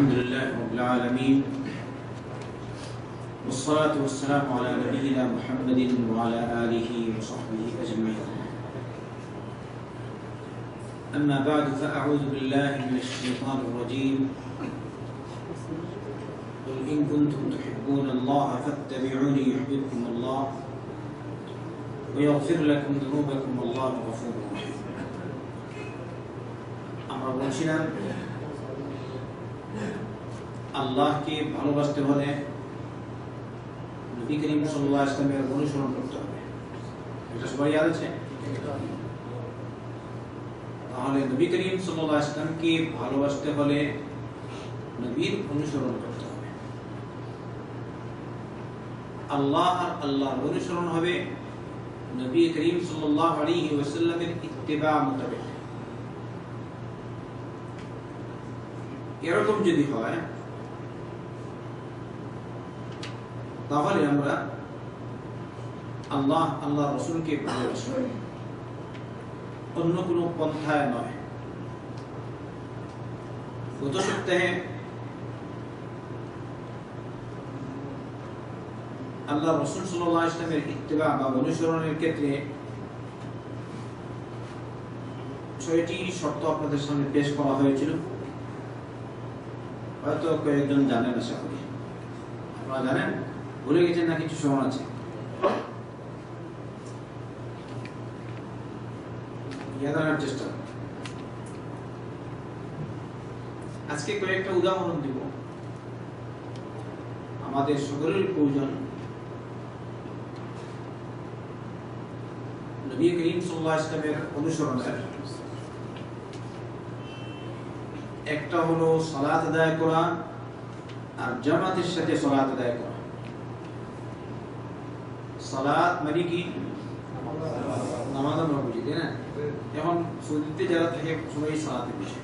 الحمد لله رب العالمين والصلاة والسلام على نبينا محمد وعلى آله وصحبه أجمعين أما بعد فأعوذ بالله من الشيطان الرجيم قل إن كنتم تحبون الله فاتبعوني يحببكم الله ويغفر لكم ذنوبكم والله غفور رحيم আমরা বলছিলাম আল্লাহকে ভালোবাসতে হলে নবী করিম সাল্লাল্লাহু আলাইহি ওয়াসাল্লামের অনুসরণ করতে হবে। এটা সবাই জানা আছে। তাহলে নবী করিম সাল্লাল্লাহু আলাইহি ওয়াসাল্লামকে ভালোবাসতে হলে নবীর অনুসরণ করতে হবে। আল্লাহ আর আল্লাহর অনুসরণ হবে নবী করিম সাল্লাল্লাহু আলাইহি ওয়াসাল্লামের ইত্তিবা মোতাবেক। এরকম যদি হয় তাহলে আমরা আল্লাহ আল্লাহ রাসূলকে ভালোবাসব, অন্য কোনো পন্থায় নয়। গত সপ্তাহে আল্লাহ রাসূল সাল্লাল্লাহু আলাইহি ওয়াসাল্লামের ইত্তিবা বা অনুসরণের ক্ষেত্রে ৬টি শর্ত আপনাদের সামনে পেশ করা হয়েছিল। হয়তো কয়েকজন জানেন, আশা করি আপনারা জানেন, ভুলে গেছেন না কিছু স্মরণ আছে? জানার চেষ্টা। আজকে কয়েকটা উদাহরণ দিব। আমাদের সকলের প্রয়োজন নবী করিম সাল্লাল্লাহু আলাইহি ওয়াসাল্লামের অনুসরণের। একটা হলো সালাত আদায় করা আর জামাতের সাথে সালাত আদায় করা। সালাত মানে কি? নামাজ আমরা বুঝি, তাই না? এখন সৌদিতে যারা থাকে সবাই সালাতে বসে,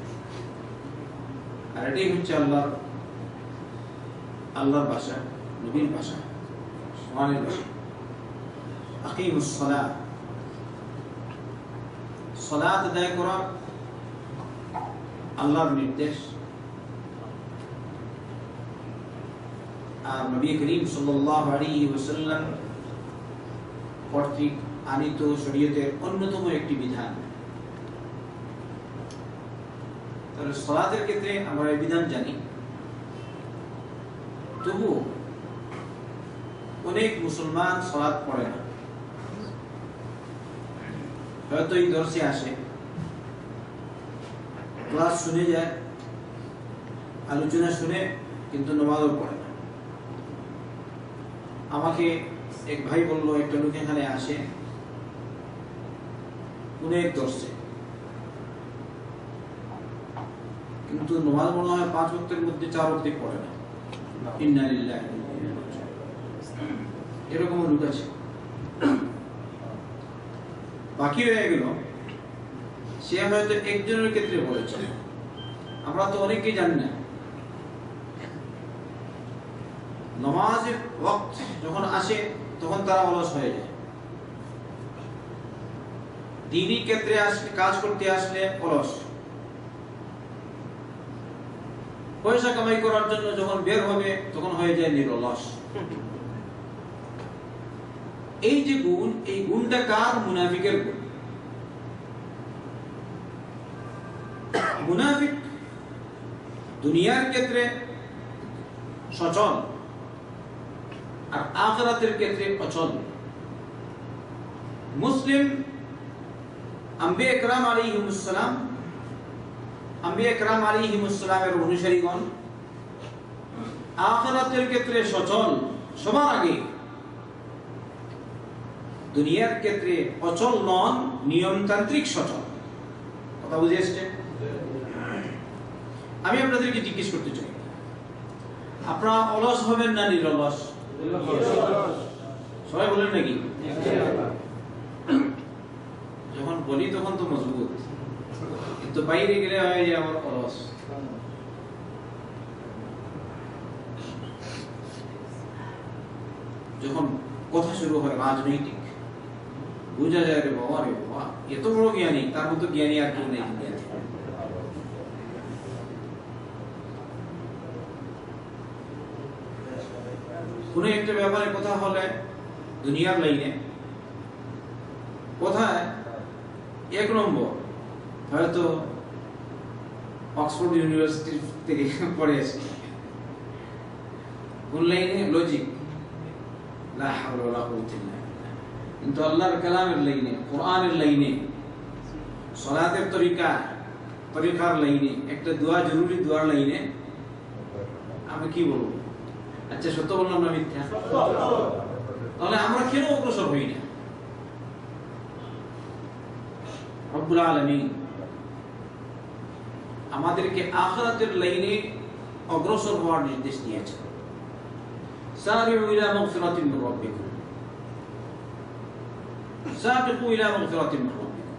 আর এটাই হচ্ছে আল্লাহর ভাষা, নবীর ভাষা, কোরআনের ভাষা। আকিমুস সালাত, সালাত আদায় করা আল্লাহর নির্দেশ। আর নবী করিম সাল্লাল্লাহু আলাইহি ওয়াসাল্লাম কর্তৃক আনিত শরীয়তের অন্যতম একটি বিধান। তাহলে সালাতের ক্ষেত্রে আমরা এই বিধান জানি, তবু অনেক মুসলমান সালাত পড়ে না। হয়তো এই দর্শে আসে, ক্লাস শুনে যায়, আলোচনা শুনে, কিন্তু নামাজও পড়ে না। আমাকে এক ভাই বললো, একটা লোক এখানে আসে অনেক দর্শে, কিন্তু নামাজ মনে হয় 5 ওয়াক্তের মধ্যে 4 ওয়াক্তে পড়ে না। ইন্না লিল্লাহি ওয়া ইন্না ইলাইহি রাজিউন। এরকম লোক আছে। বাকি রয়ে গেল, সে হয়তো একজনের ক্ষেত্রে বলেছে, আমরা তো অনেকেই জানি না। নামাজের ওয়াক্ত যখন আসে তখন তারা অলস হয়ে যায়। দ্বীনি ক্ষেত্রে আসলে, কাজ করতে আসলে অলস। পয়সা কামাই করার জন্য যখন বের হবে তখন হয়ে যায় নিরলস। এই যে গুণ, এই গুণটা কার? মুনাফিকের গুণ। মুনাফিক দুনিয়ার ক্ষেত্রে সচল আর আখিরাতের ক্ষেত্রে অচল। মুসলিম আম্বিয়া ইকরাম আলাইহিমুস সালাম, আম্বিয়া ইকরাম আলাইহিমুস সালামের অনুসারীগণ আখিরাতের ক্ষেত্রে সচল সবার আগে, দুনিয়ার ক্ষেত্রে অচল নন, নিয়মতান্ত্রিক সচল। কথা বুঝে এসছে? আমি আপনাদেরকে জিজ্ঞেস করতে চাই, আপনারা অলস হবেন না নিরলস? সবাই বলেন নাকি? যখন বলি তখন তো মজবুত, কিন্তু বাইরে গেলে হয় যে আমার অলস। যখন কথা শুরু হয় রাজনৈতিক, বুঝা যায় রে বাবা, এত বড় জ্ঞানী, তার মতো জ্ঞানী আর কেউ নেই। কোনো একটা ব্যাপারে কথা হলে দুনিয়ার লাইনে কোথায় এক নম্বর হয়তো অক্সফোর্ড ইউনিভার্সিটি থেকে পড়ে আসি, কোন লাইনে লজিক, লা হাওলা ওয়ালা কুওয়াতা ইল্লা বিল্লাহ। কিন্তু আল্লাহর কালামের লাইনে, কোরআনের লাইনে, সালাতের তরিকার লাইনে, একটা দোয়া জরুরি দোয়ার লাইনে আমি কি বলবো? আচ্ছা সত্য বললাম না মিথ্যা? তাহলে আমরা কেন অগ্রসর হই না? রব্বুল আলামিন আমাদেরকে আখিরাতের লাইনে অগ্রসর হওয়ার নির্দেশ দিয়েছেন। সারিউ ইলা মাগফিরাতিন মির রাব্বিকুম, সাবিকু ইলা মাগফিরাতিন মির রাব্বিকুম,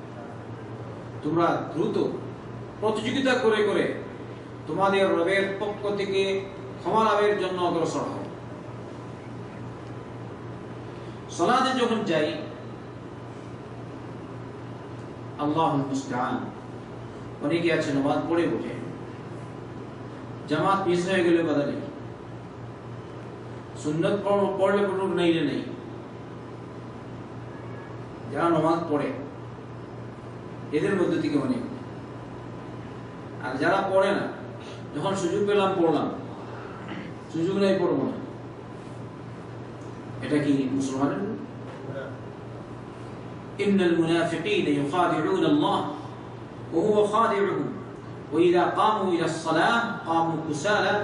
তোমরা দ্রুত প্রতিযোগিতা করে করে তোমাদের রবের পক্ষ থেকে ক্ষমা লাভের জন্য অগ্রসর হও। সালাতে যখন যাই, আল্লাহুল মুস্তাআন, অনেকে আছে নামাজ পড়ে বসে, জামাত মিস হয়ে গেলে বাধা নেই, সুন্নত পড়লে কোনো নাইলে নেই। যারা নামাজ পড়ে এদের মধ্যে থেকে অনেক, আর যারা পড়ে না, যখন সুযোগ পেলাম পড়লাম, সুযোগ নাই পড়বো না, এটা কি মুসলমানের? ইন্নাল মুনাফিকিনা ইউখাদিউনা আল্লাহ ওয়া হুয়া খাদিউহুম ওয়া ইযা কামু ইলা সলাহ কামু কুসালা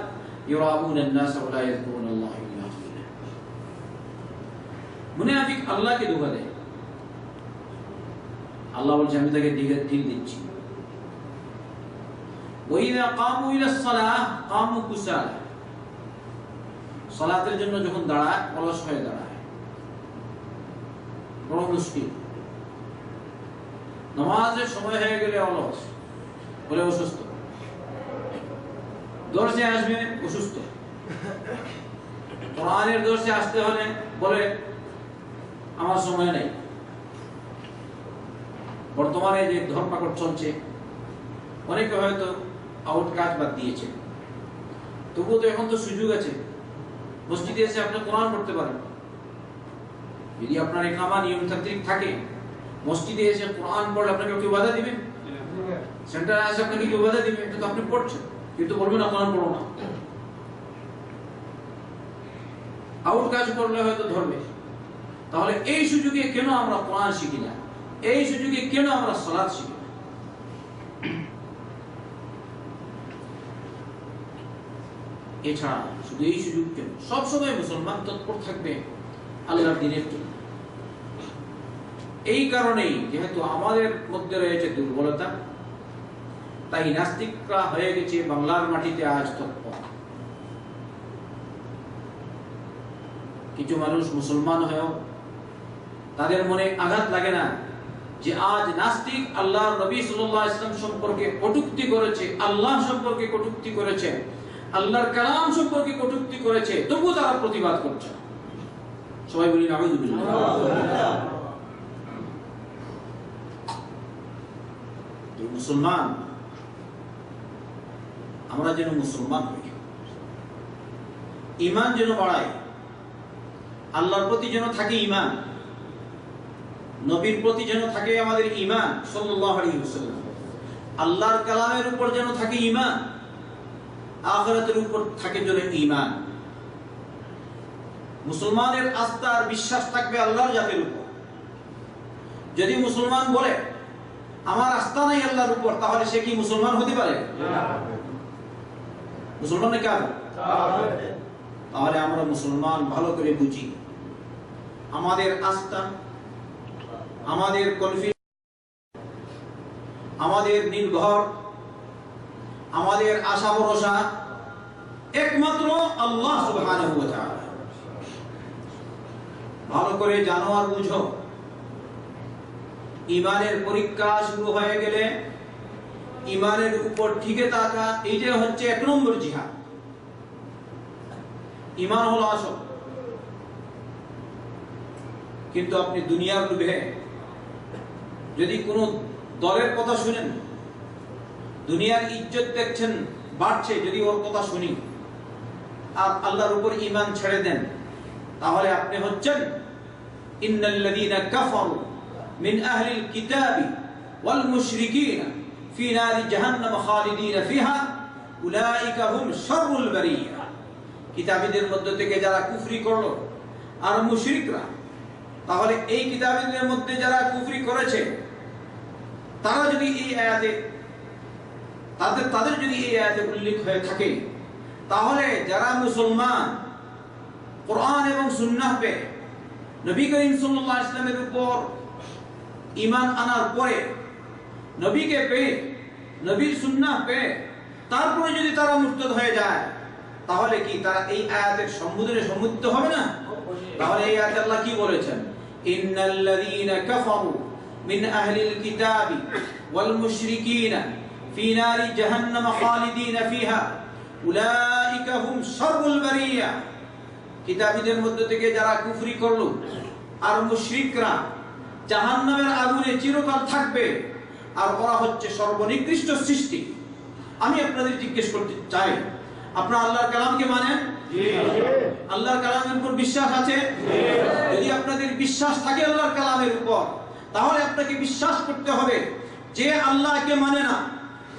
ইউরাউনা আন-নাস ওয়া লা ইয়াযকুরুনা আল্লাহ ইল্লা কালিলা। মুনাফিক আল্লাহকে ধোঁকা দেয়। আল্লাহ বলছে আমি তাকে ঢিল দিচ্ছি। ওয়া ইযা কামু ইলা সলাহ কামু কুসালা, সালাতের জন্য যখন দাঁড়ায় অলস হয়ে দাঁড়ায়, বড় মুশকিল। নামাজের সময় হয়ে গেলে অলস, বলে অসুস্থ, দর্শে আসবে অসুস্থ, কোরআনের দর্শে আসতে হলে বলে আমার সময় নেই। বর্তমানে যে ধর্মপাকড় চলছে, অনেকে হয়তো আউট কাজ বাদ দিয়েছে, তবুও তো এখন তো সুযোগ আছে, মসজিদে এসে আপনি কোরআন পড়তে পারেন। যদি আপনার ইকামা নিয়মতান্ত্রিক থাকে, মসজিদে এসে কোরআন পড়লে আপনাকে কেউ বাধা দিবে? সেন্টারে এসে আপনাকে কেউ বাধা দিবে? এটা তো আপনি পড়ছেন, কিন্তু বলবেন না কোরআন পড়ো না। আউট কাজ করলে হয়তো ধরবে। তাহলে এই সুযোগে কেন আমরা কোরআন শিখি না? এই সুযোগে কেন আমরা সালাত শিখি না? এছাড়া শুধু এই সুযোগ কেন? সবসময় মুসলমান তৎপর থাকবে আল্লাহর দ্বীনের জন্য। এই কারণেই যেহেতু আমাদের মধ্যে রয়েছে দুর্বলতা, তাই নাস্তিকরা হয়ে গেছে বাংলার মাটিতে আজ তৎপর। কিছু মানুষ মুসলমান হয়েও তাদের মনে আঘাত লাগে না যে আজ নাস্তিক আল্লাহর নবী সাল্লাল্লাহু আলাইহি ওয়াসাল্লাম সম্পর্কে কটূক্তি করেছে, আল্লাহ সম্পর্কে কটূক্তি করেছে, আল্লাহর কালাম সম্পর্কে কটূক্তি করেছে, তবুও তারা প্রতিবাদ করছে। সবাই বলি নাউযুবিল্লাহ। মুসলমান, আমরা যেন মুসলমান হই, ঈমান যেন বাড়াই, আল্লাহর প্রতি যেন থাকে ঈমান, নবীর প্রতি যেন থাকে আমাদের ঈমান সাল্লাল্লাহু আলাইহি ওয়াসাল্লাম, আল্লাহর কালামের উপর যেন থাকে ঈমান, আখিরাতের উপর থাকে যেন ঈমান। মুসলমানের আস্থা আর বিশ্বাস থাকবে আল্লাহর জাতের উপর। যদি মুসলমান বলে আমার আস্থা নাই আল্লাহর উপর, তাহলে সে কি মুসলমান হতে পারে? মুসলমান না কাফের? তাহলে আমরা মুসলমান ভালো করে বুঝি, আমাদের আস্থা, আমাদের কনফিডেন্স, আমাদের নির্ভর, আমাদের আশা ভরসা একমাত্র আল্লাহ সুবহানাহু ওয়া তাআলা। ভালো করে জানো আর বুঝো, ঈমানের পরীক্ষা শুরু হয়ে গেলে ঈমানের উপর টিকে থাকা, এইটা হচ্ছে এক নম্বর জিহাদ। ঈমান হলো আসল। কিন্তু আপনি দুনিয়ার লোভে যদি কোনো দলের কথা শুনেন, দুনিয়ার ইজ্জত দেখছেন বাড়ছে, যদি ওর কথা শুনি আর আল্লাহর উপর ঈমান ছেড়ে দেন, তাহলে আপনি হচ্ছেন ইন্নাল্লাযীনা কাফারু মিন আহলিল কিতাবি ওয়াল মুশরিকিনা ফি নারি জাহান্নাম খালিদিনা ফিহা উলাইকা হুম শাররুল বারিয়া। কিতাবীদের মধ্য থেকে যারা কুফরি করলো আর মুশরিকরা, তাহলে এই কিতাবীদের মধ্যে যারা কুফরি করেছে তারা যদি এই আয়াতে তাদের যদি এই আয়াতে উল্লেখ হয়ে থাকে, তাহলে যারা মুসলমান কোরআন এবং সুন্নাহ পে নবী করিম সাল্লাল্লাহু আলাইহি ওয়াসাল্লামের উপর ঈমান আনার পরে, নবীকে পেয়ে, নবীর সুন্নাহ পেয়ে তারপরে যদি তারা মুরতাদ হয়ে যায়, তাহলে কি তারা এই আয়াতের সম্বোধনে সম্মুক্ত হবে না? তাহলে এই আয়াতে আল্লাহ কি বলেছেন? ইন্নাল্লাযীনা কাফারু মিন আহলিল কিতাবি ওয়াল মুশরিকিনা ফি নারি জাহান্নাম খালিদিনা ফিহা উলাইকা হুম শাররুল বারিয়া। কিতাবীদের মধ্য থেকে যারা কুফরি করলো আর মুশরিকরা জাহান্নামের আগুনে চিরকাল থাকবে, আর ওরা হচ্ছে সর্বনিকৃষ্ট সৃষ্টি। আমি আপনাদের জিজ্ঞেস করতে চাই, আপনারা আল্লাহর কালামকে মানেন? আল্লাহর কালামের উপর বিশ্বাস আছে? যদি আপনাদের বিশ্বাস থাকে আল্লাহর কালামের উপর, তাহলে আপনাকে বিশ্বাস করতে হবে যে আল্লাহকে মানে না,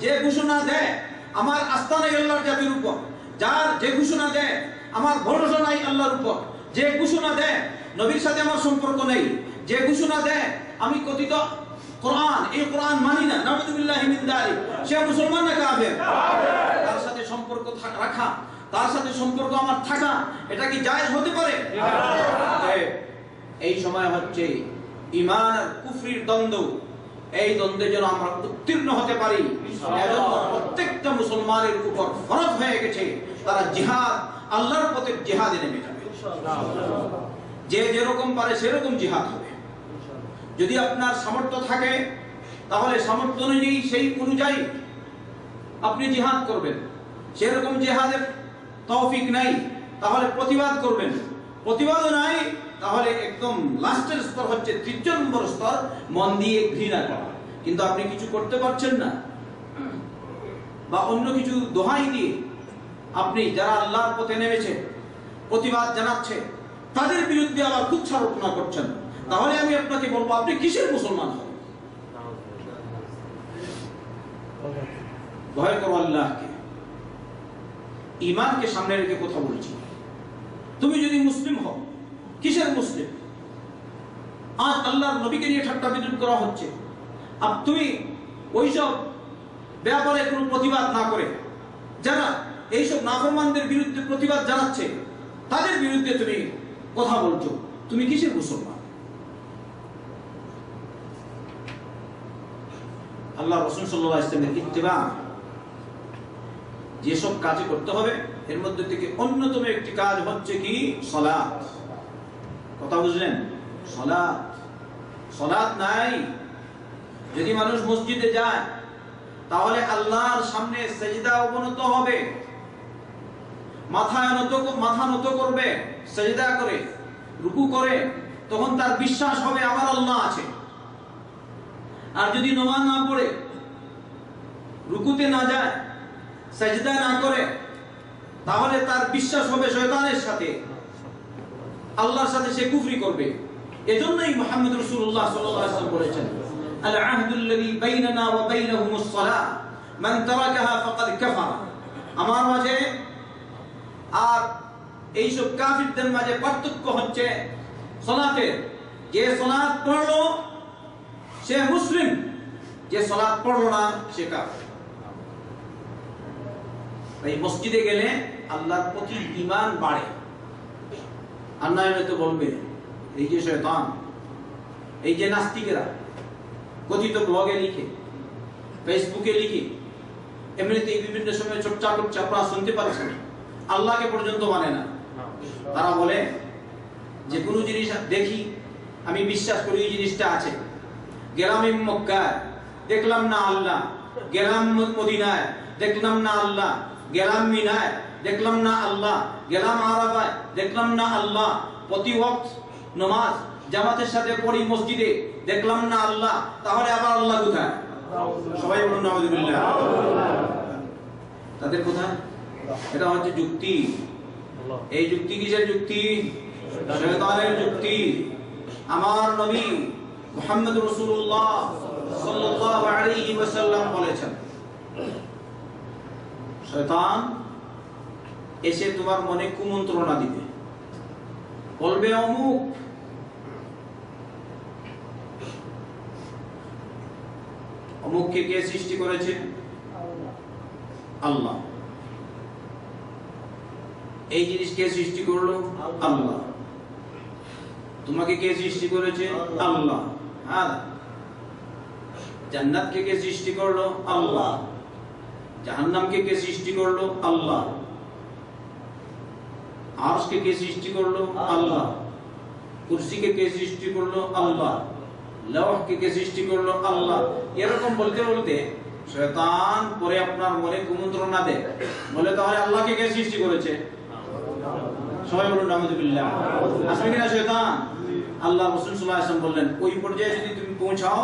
যে ঘোষণা দেয় আমার আস্থা নেই আল্লাহর জাতির উপর, যার যে ঘোষণা দেয় আমার ভরসা নাই আল্লাহর উপর, যে ঘোষণা দেয় নবীর সাথে আমার সম্পর্ক নেই, যে ঘোষণা দেয় আমি কথিত কোরআন, এই কোরআন মানি না, নাউযুবিল্লাহি মিন যালিক, সে মুসলমান না কাফের? তার সাথে সম্পর্ক রাখা, তার সাথে সম্পর্ক আমার থাকা, এটা কি জায়েজ হতে পারে? এই সময় হচ্ছে ঈমান আর কুফরির দ্বন্দ্ব, এই দ্বন্দ্বে যেন আমরা উত্তীর্ণ হতে পারি, এজন্য প্রত্যেকটা মুসলমানের উপর ফরজ হয়ে গেছে তারা জিহাদ, আল্লাহর পথে জিহাদে নেমে যাবে। যে যেরকম পারে সেরকম জিহাদ হবে। যদি আপনার সামর্থ্য থাকে তাহলে সামর্থ্য অনুযায়ী সেই অনুযায়ী আপনি জিহাদ করবেন। সেরকম জিহাদের তৌফিক নাই তাহলে প্রতিবাদ করবেন, প্রতিবাদও নাই তাহলে একদম লাস্টের স্তর হচ্ছে ৩০ নম্বর স্তর, মন দিয়ে ঘৃণা করা। কিন্তু আপনি কিছু করতে পারছেন না, বা অন্য কিছু দোহাই দিয়ে আপনি যারা আল্লাহর পথে নেমেছে প্রতিবাদ জানাচ্ছে তাদের বিরুদ্ধে আবার কুচ্ছারোপনা করছেন, তাহলে আমি আপনাকে বলবো আপনি কিসের মুসলমান হবেন? ভয় করো আল্লাহকে, ঈমানকে সামনে রেখে কথা বলছি। তুমি যদি মুসলিম হও, কিসের মুসলিম? আজ আল্লাহর নবীকে নিয়ে ঠাট্টা বিদ্রুপ করা হচ্ছে, আর তুমি ওইসব ব্যাপারে কোনো প্রতিবাদ না করে যারা এইসব নাফরমানদের বিরুদ্ধে প্রতিবাদ জানাচ্ছে তাদের বিরুদ্ধে তুমি কথা বলছো, তুমি কিসের মুসলমান? আল্লাহ রাসূল সাল্লাল্লাহু আলাইহি ওয়াসাল্লামের ইত্তিবা যেসব কাজ করতে হবে এর মধ্যে থেকে অন্যতম একটি কাজ হচ্ছে কি? সালাত। কথা বুঝলেন? সালাত। সালাত নাই, যদি মানুষ মসজিদে যায় তাহলে আল্লাহর সামনে সেজদা অবনত হবে, মাথা নত করবে, সেজদা করে রুকু করে, তখন তার বিশ্বাস হবে আমার আল্লাহ আছে। আর যদি নামাজ না পড়ে, রুকুতে না যায়, সেজদা না করে, তাহলে তার বিশ্বাস হবে শয়তানের সাথে, আল্লাহর সাথে সে কুফরি করবে। এজন্যই মুহাম্মদ রাসূলুল্লাহ সাল্লাল্লাহু আলাইহি ওয়াসাল্লাম বলেছেন, আল আহদুল্লাযী বাইনানা ওয়া বাইনাহুমুস সালাহ মান তারাকাহা ফাকাদ কাফারা। আমার মাঝে আর এইসব কাফিরদের মাঝে পার্থক্য হচ্ছে সালাতের। যে সালাত পড়লো সে মুসলিম, যে সালাত পড়লো না সে কাফের। এই মসজিদে গেলে আল্লাহর প্রতি ঈমান বাড়ে। আর না হলে তো বলবে এই যে শয়তান, এই যে নাস্তিকেরা কথিত ব্লগে লিখে, ফেসবুকে লিখে, এমনিতেই বিভিন্ন সময় চর্চা করছে, আপনারা শুনতে পাচ্ছেন, আল্লাহকে পর্যন্ত মানে না। তারা বলে যে কোনো জিনিস দেখি আমি বিশ্বাস করি এই জিনিসটা আছে, গেলাম মক্কায় দেখলাম না আল্লাহ, গেলাম মদিনায় দেখলাম না আল্লাহ, গেলাম মিনায় দেখলাম না আল্লাহ, গেলাম আরাফায় দেখলাম না আল্লাহ, প্রতি ওয়াক্ত নামাজ জামাতের সাথে পড়ি মসজিদে দেখলাম না আল্লাহ, তাহলে আবার আল্লাহ কোথায়? সবাই বলুন নাউযুবিল্লাহ। তাদের কোথায়? এটা হচ্ছে যুক্তি। এই যুক্তি কিসের যুক্তি? শয়তানের যুক্তি। আমার নবী মুহাম্মদ রাসূলুল্লাহ সাল্লাল্লাহু আলাইহি ওয়াসাল্লাম বলেছেন, শয়তান এসে তোমার মনে কুমন্ত্রণা দিবে, বলবে অমুক, অমুককে কে সৃষ্টি করেছে? আল্লাহ। এই জিনিস কে সৃষ্টি করলো? আল্লাহ। তোমাকে কে সৃষ্টি করেছে? আল্লাহ। হ্যাঁ, জান্নাতকে কে সৃষ্টি করলো? আল্লাহ। জাহান্নামকে কে সৃষ্টি করলো? আল্লাহ। আরশকে কে সৃষ্টি করলো? আল্লাহ। কুরসিকে কে সৃষ্টি করলো? আল্লাহ। লৌহকে কে সৃষ্টি করলো? আল্লাহ। এরকম বলতে বলতে শয়তান পরে আপনার মনে কুমন্ত্রণা দেয়, বলে তাহলে আল্লাহকে কে সৃষ্টি করেছে? সবাই বলুন নাউযুবিল্লাহ। আসবে কিনা শয়তান? আল্লাহ রাসূল সাল্লাল্লাহু আলাইহি ওয়াসাল্লাম বললেন, ওই পর্যায়ে যদি তুমি পৌঁছাও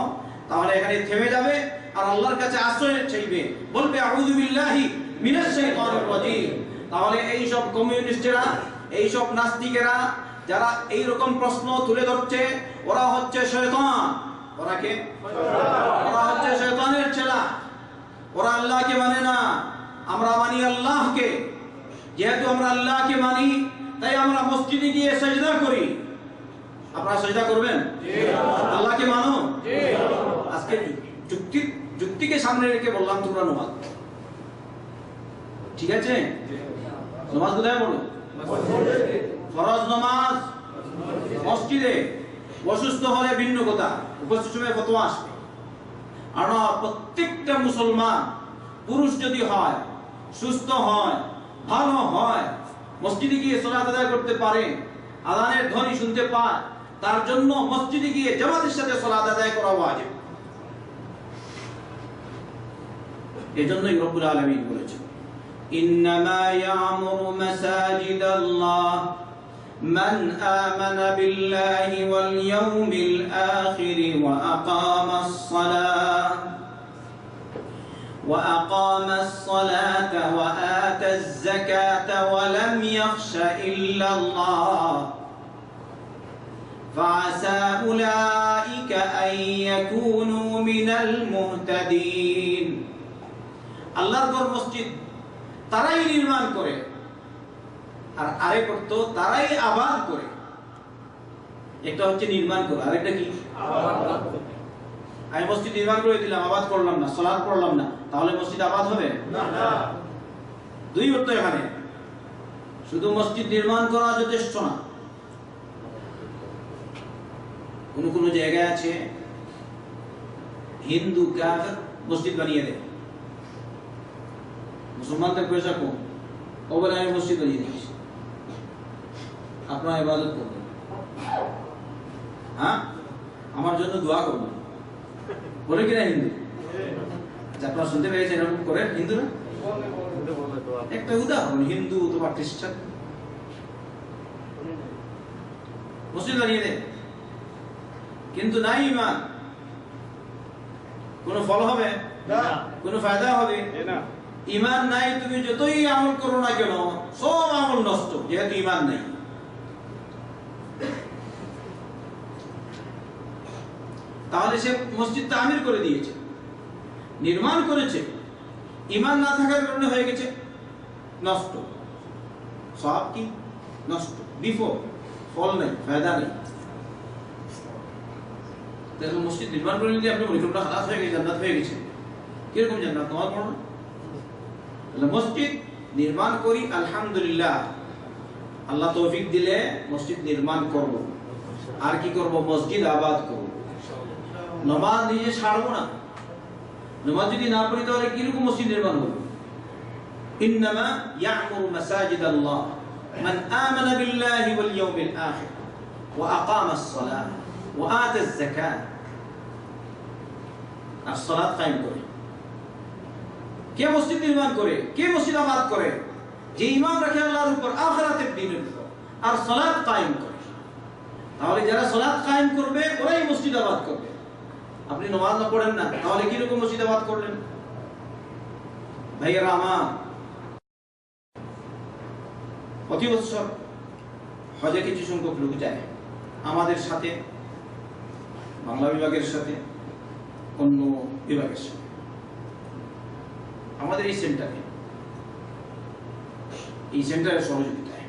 তাহলে এখানে থেমে যাবে আর আল্লাহর কাছে আশ্রয় চাইবে, বলবে আউযু বিল্লাহি মিনাশ শাইতানির রাজীম। তাহলে এই সব কমিউনিস্টেরা, এই সব নাস্তিকেরা যারা এই রকম প্রশ্ন তুলে ধরছে, ওরা হচ্ছে শয়তান। ওরা কে? ওরা হচ্ছে শয়তানের ছেলা। ওরা আল্লাহকে মানে না, আমরা মানি আল্লাহকে। যেহেতু আমরা আল্লাহকে মানি, তাই আমরা মসজিদে গিয়ে সিজদা করি। আপনারা সিজদা করবেন? আল্লাহকে মানো। আজকে যুক্তিকে সামনে রেখে বললাম তোমরা নামাজ, ঠিক আছে? নামাজ কোথায় পড়ো? ফরজ নামাজ মসজিদে। অসুস্থ হলে ভিন্ন কথা, উপস্থিত সময় ফতোয়া আসবে। আর প্রত্যেকটা মুসলমান পুরুষ যদি হয়, সুস্থ হয়, ভালো হয়, মসজিদে গিয়ে সালাত আদায় করতে পারে, আযানের ধ্বনি শুনতে পায়, তার জন্য মসজিদে গিয়ে জামাতের সাথে সালাত আদায় করা ওয়াজিব। এজন্যই রব্বুল আলামিন বলেছেন, ইন্নামা ইয়ামুরু মাসাজিদাল্লাহ মান আমানা বিল্লাহি ওয়াল ইয়াউমিল আখির ওয়া আকামাস সালাহ وأقام الصلاة وآتى الزكاة ولم يخش إلا الله فعسى أولئك أن يكونوا من المهتدين। আল্লাহর ঘর মসজিদ তারাই নির্মাণ করে, আর আরেক অর্থ তারাই আবাদ করে। একটা হচ্ছে নির্মাণ করা, আরেকটা কি? আবাদ করা। আমি মসজিদ নির্মাণ করে দিলাম, আবাদ করলাম না, সালাত পড়লাম না, তাহলে মসজিদ আবাদ হবে না। দুই অর্থ এখানে। শুধু মসজিদ নির্মাণ করা যথেষ্ট না। কোন কোন জায়গায় আছে হিন্দু কাফের মসজিদ বানিয়ে দেয়, মুসলমানদের পয়সা কম, ও বলে আমি মসজিদ বানিয়ে দিচ্ছি, আপনারা ইবাদত করবেন, হ্যাঁ আমার জন্য দোয়া করবেন, বলে কিনা হিন্দু? আপনারা শুনতে পেয়েছেন এরকম করে হিন্দুরা? একটা উদাহরণ, হিন্দু অথবা খ্রিস্টান মসজিদ বানিয়ে দেয়, কিন্তু নাই ঈমান। কোন ফল হবে না, কোন ফায়দা হবে না। ঈমান নাই, তুমি যতই আমল করো না কেন সব আমল নষ্ট, যেহেতু ঈমান নাই। তাহলে সে মসজিদ তামির করে দিয়েছে, নির্মাণ করেছে, ঈমান না থাকার কারণে হয়ে গেছে নষ্ট। সব কি নষ্ট, বিফল, ফল নাই, ফায়দা নেই। মসজিদ নির্মাণ করে যদি আপনি মনে করেন হালাল হয়ে গেছে, জান্নাত হয়ে গেছে, কিরকম জান্নাত? তোমার পড়ো না। মসজিদ নির্মাণ করি, আলহামদুলিল্লাহ, আল্লাহ তৌফিক দিলে মসজিদ নির্মাণ করব। আর কি করব? মসজিদ আবাদ করব। নামাজ নিজে ছাড়বো না। নামাজ যদি না পড়ি তাহলে কিরকম মসজিদ নির্মাণ হবে? ইন্নামা ইয়ামুরু মাসাজিদাল্লাহ মান আমানা বিল্লাহি ওয়াল ইয়াউমিল আখির ওয়া আকামাস সালাহ ওয়া আতাজ যাকাত। আর সালাত কায়েম করে। কে মসজিদ নির্মাণ করে? কে মসজিদ আবাদ করে? যে ঈমান রাখে আল্লাহর উপর, আখিরাতের দিনের উপর, আর সালাত কায়েম করে। তাহলে যারা সালাত কায়েম করবে ওরাই মসজিদ আবাদ করবে। আপনি নামাজ না পড়েন না, তাহলে কি রকম মসজিদ আবাদ করলেন? ভাইয়েরা আমার, প্রতি বছর হজে কিছু সংখ্যক লোক যায় আমাদের সাথে, বাংলা বিভাগের সাথে, অন্য বিভাগের সাথে, আমাদের এই সেন্টারের সহযোগিতায়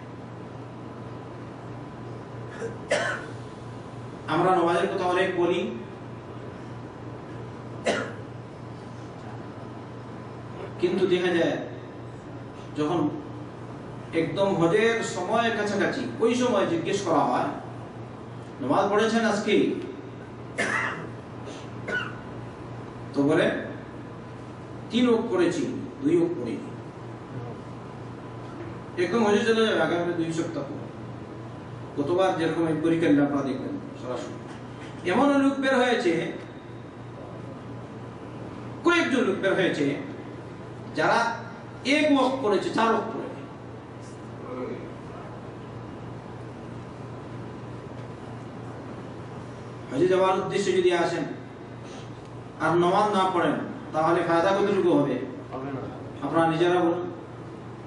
আমরা নামাজের কথা অনেক বলি, কিন্তু দেখা যায় যখন একদম হজের সময়ের কাছাকাছি ওই সময় জিজ্ঞেস করা হয় নামাজ পড়েছেন আজকে, তো বলে 3 ওয়াক্ত করেছি, 2 ওয়াক্ত পড়িনি। একদম হজে চলে যাবে আগামী 2 সপ্তাহ পর। গতবার যেরকম এক পরীক্ষা নিলাম আপনারা দেখবেন সরাসরি এমন লোক বের হয়েছে, কয়েকজন লোক বের হয়েছে যারা 1 ওয়াক্ত করেছে, 4 ওয়াক্ত করে। হজে যাওয়ার উদ্দেশ্যে যদি আসেন আর নামাজ না পড়েন তাহলে ফায়দা কতটুকু হবে? আপনারা নিজেরা বলুন,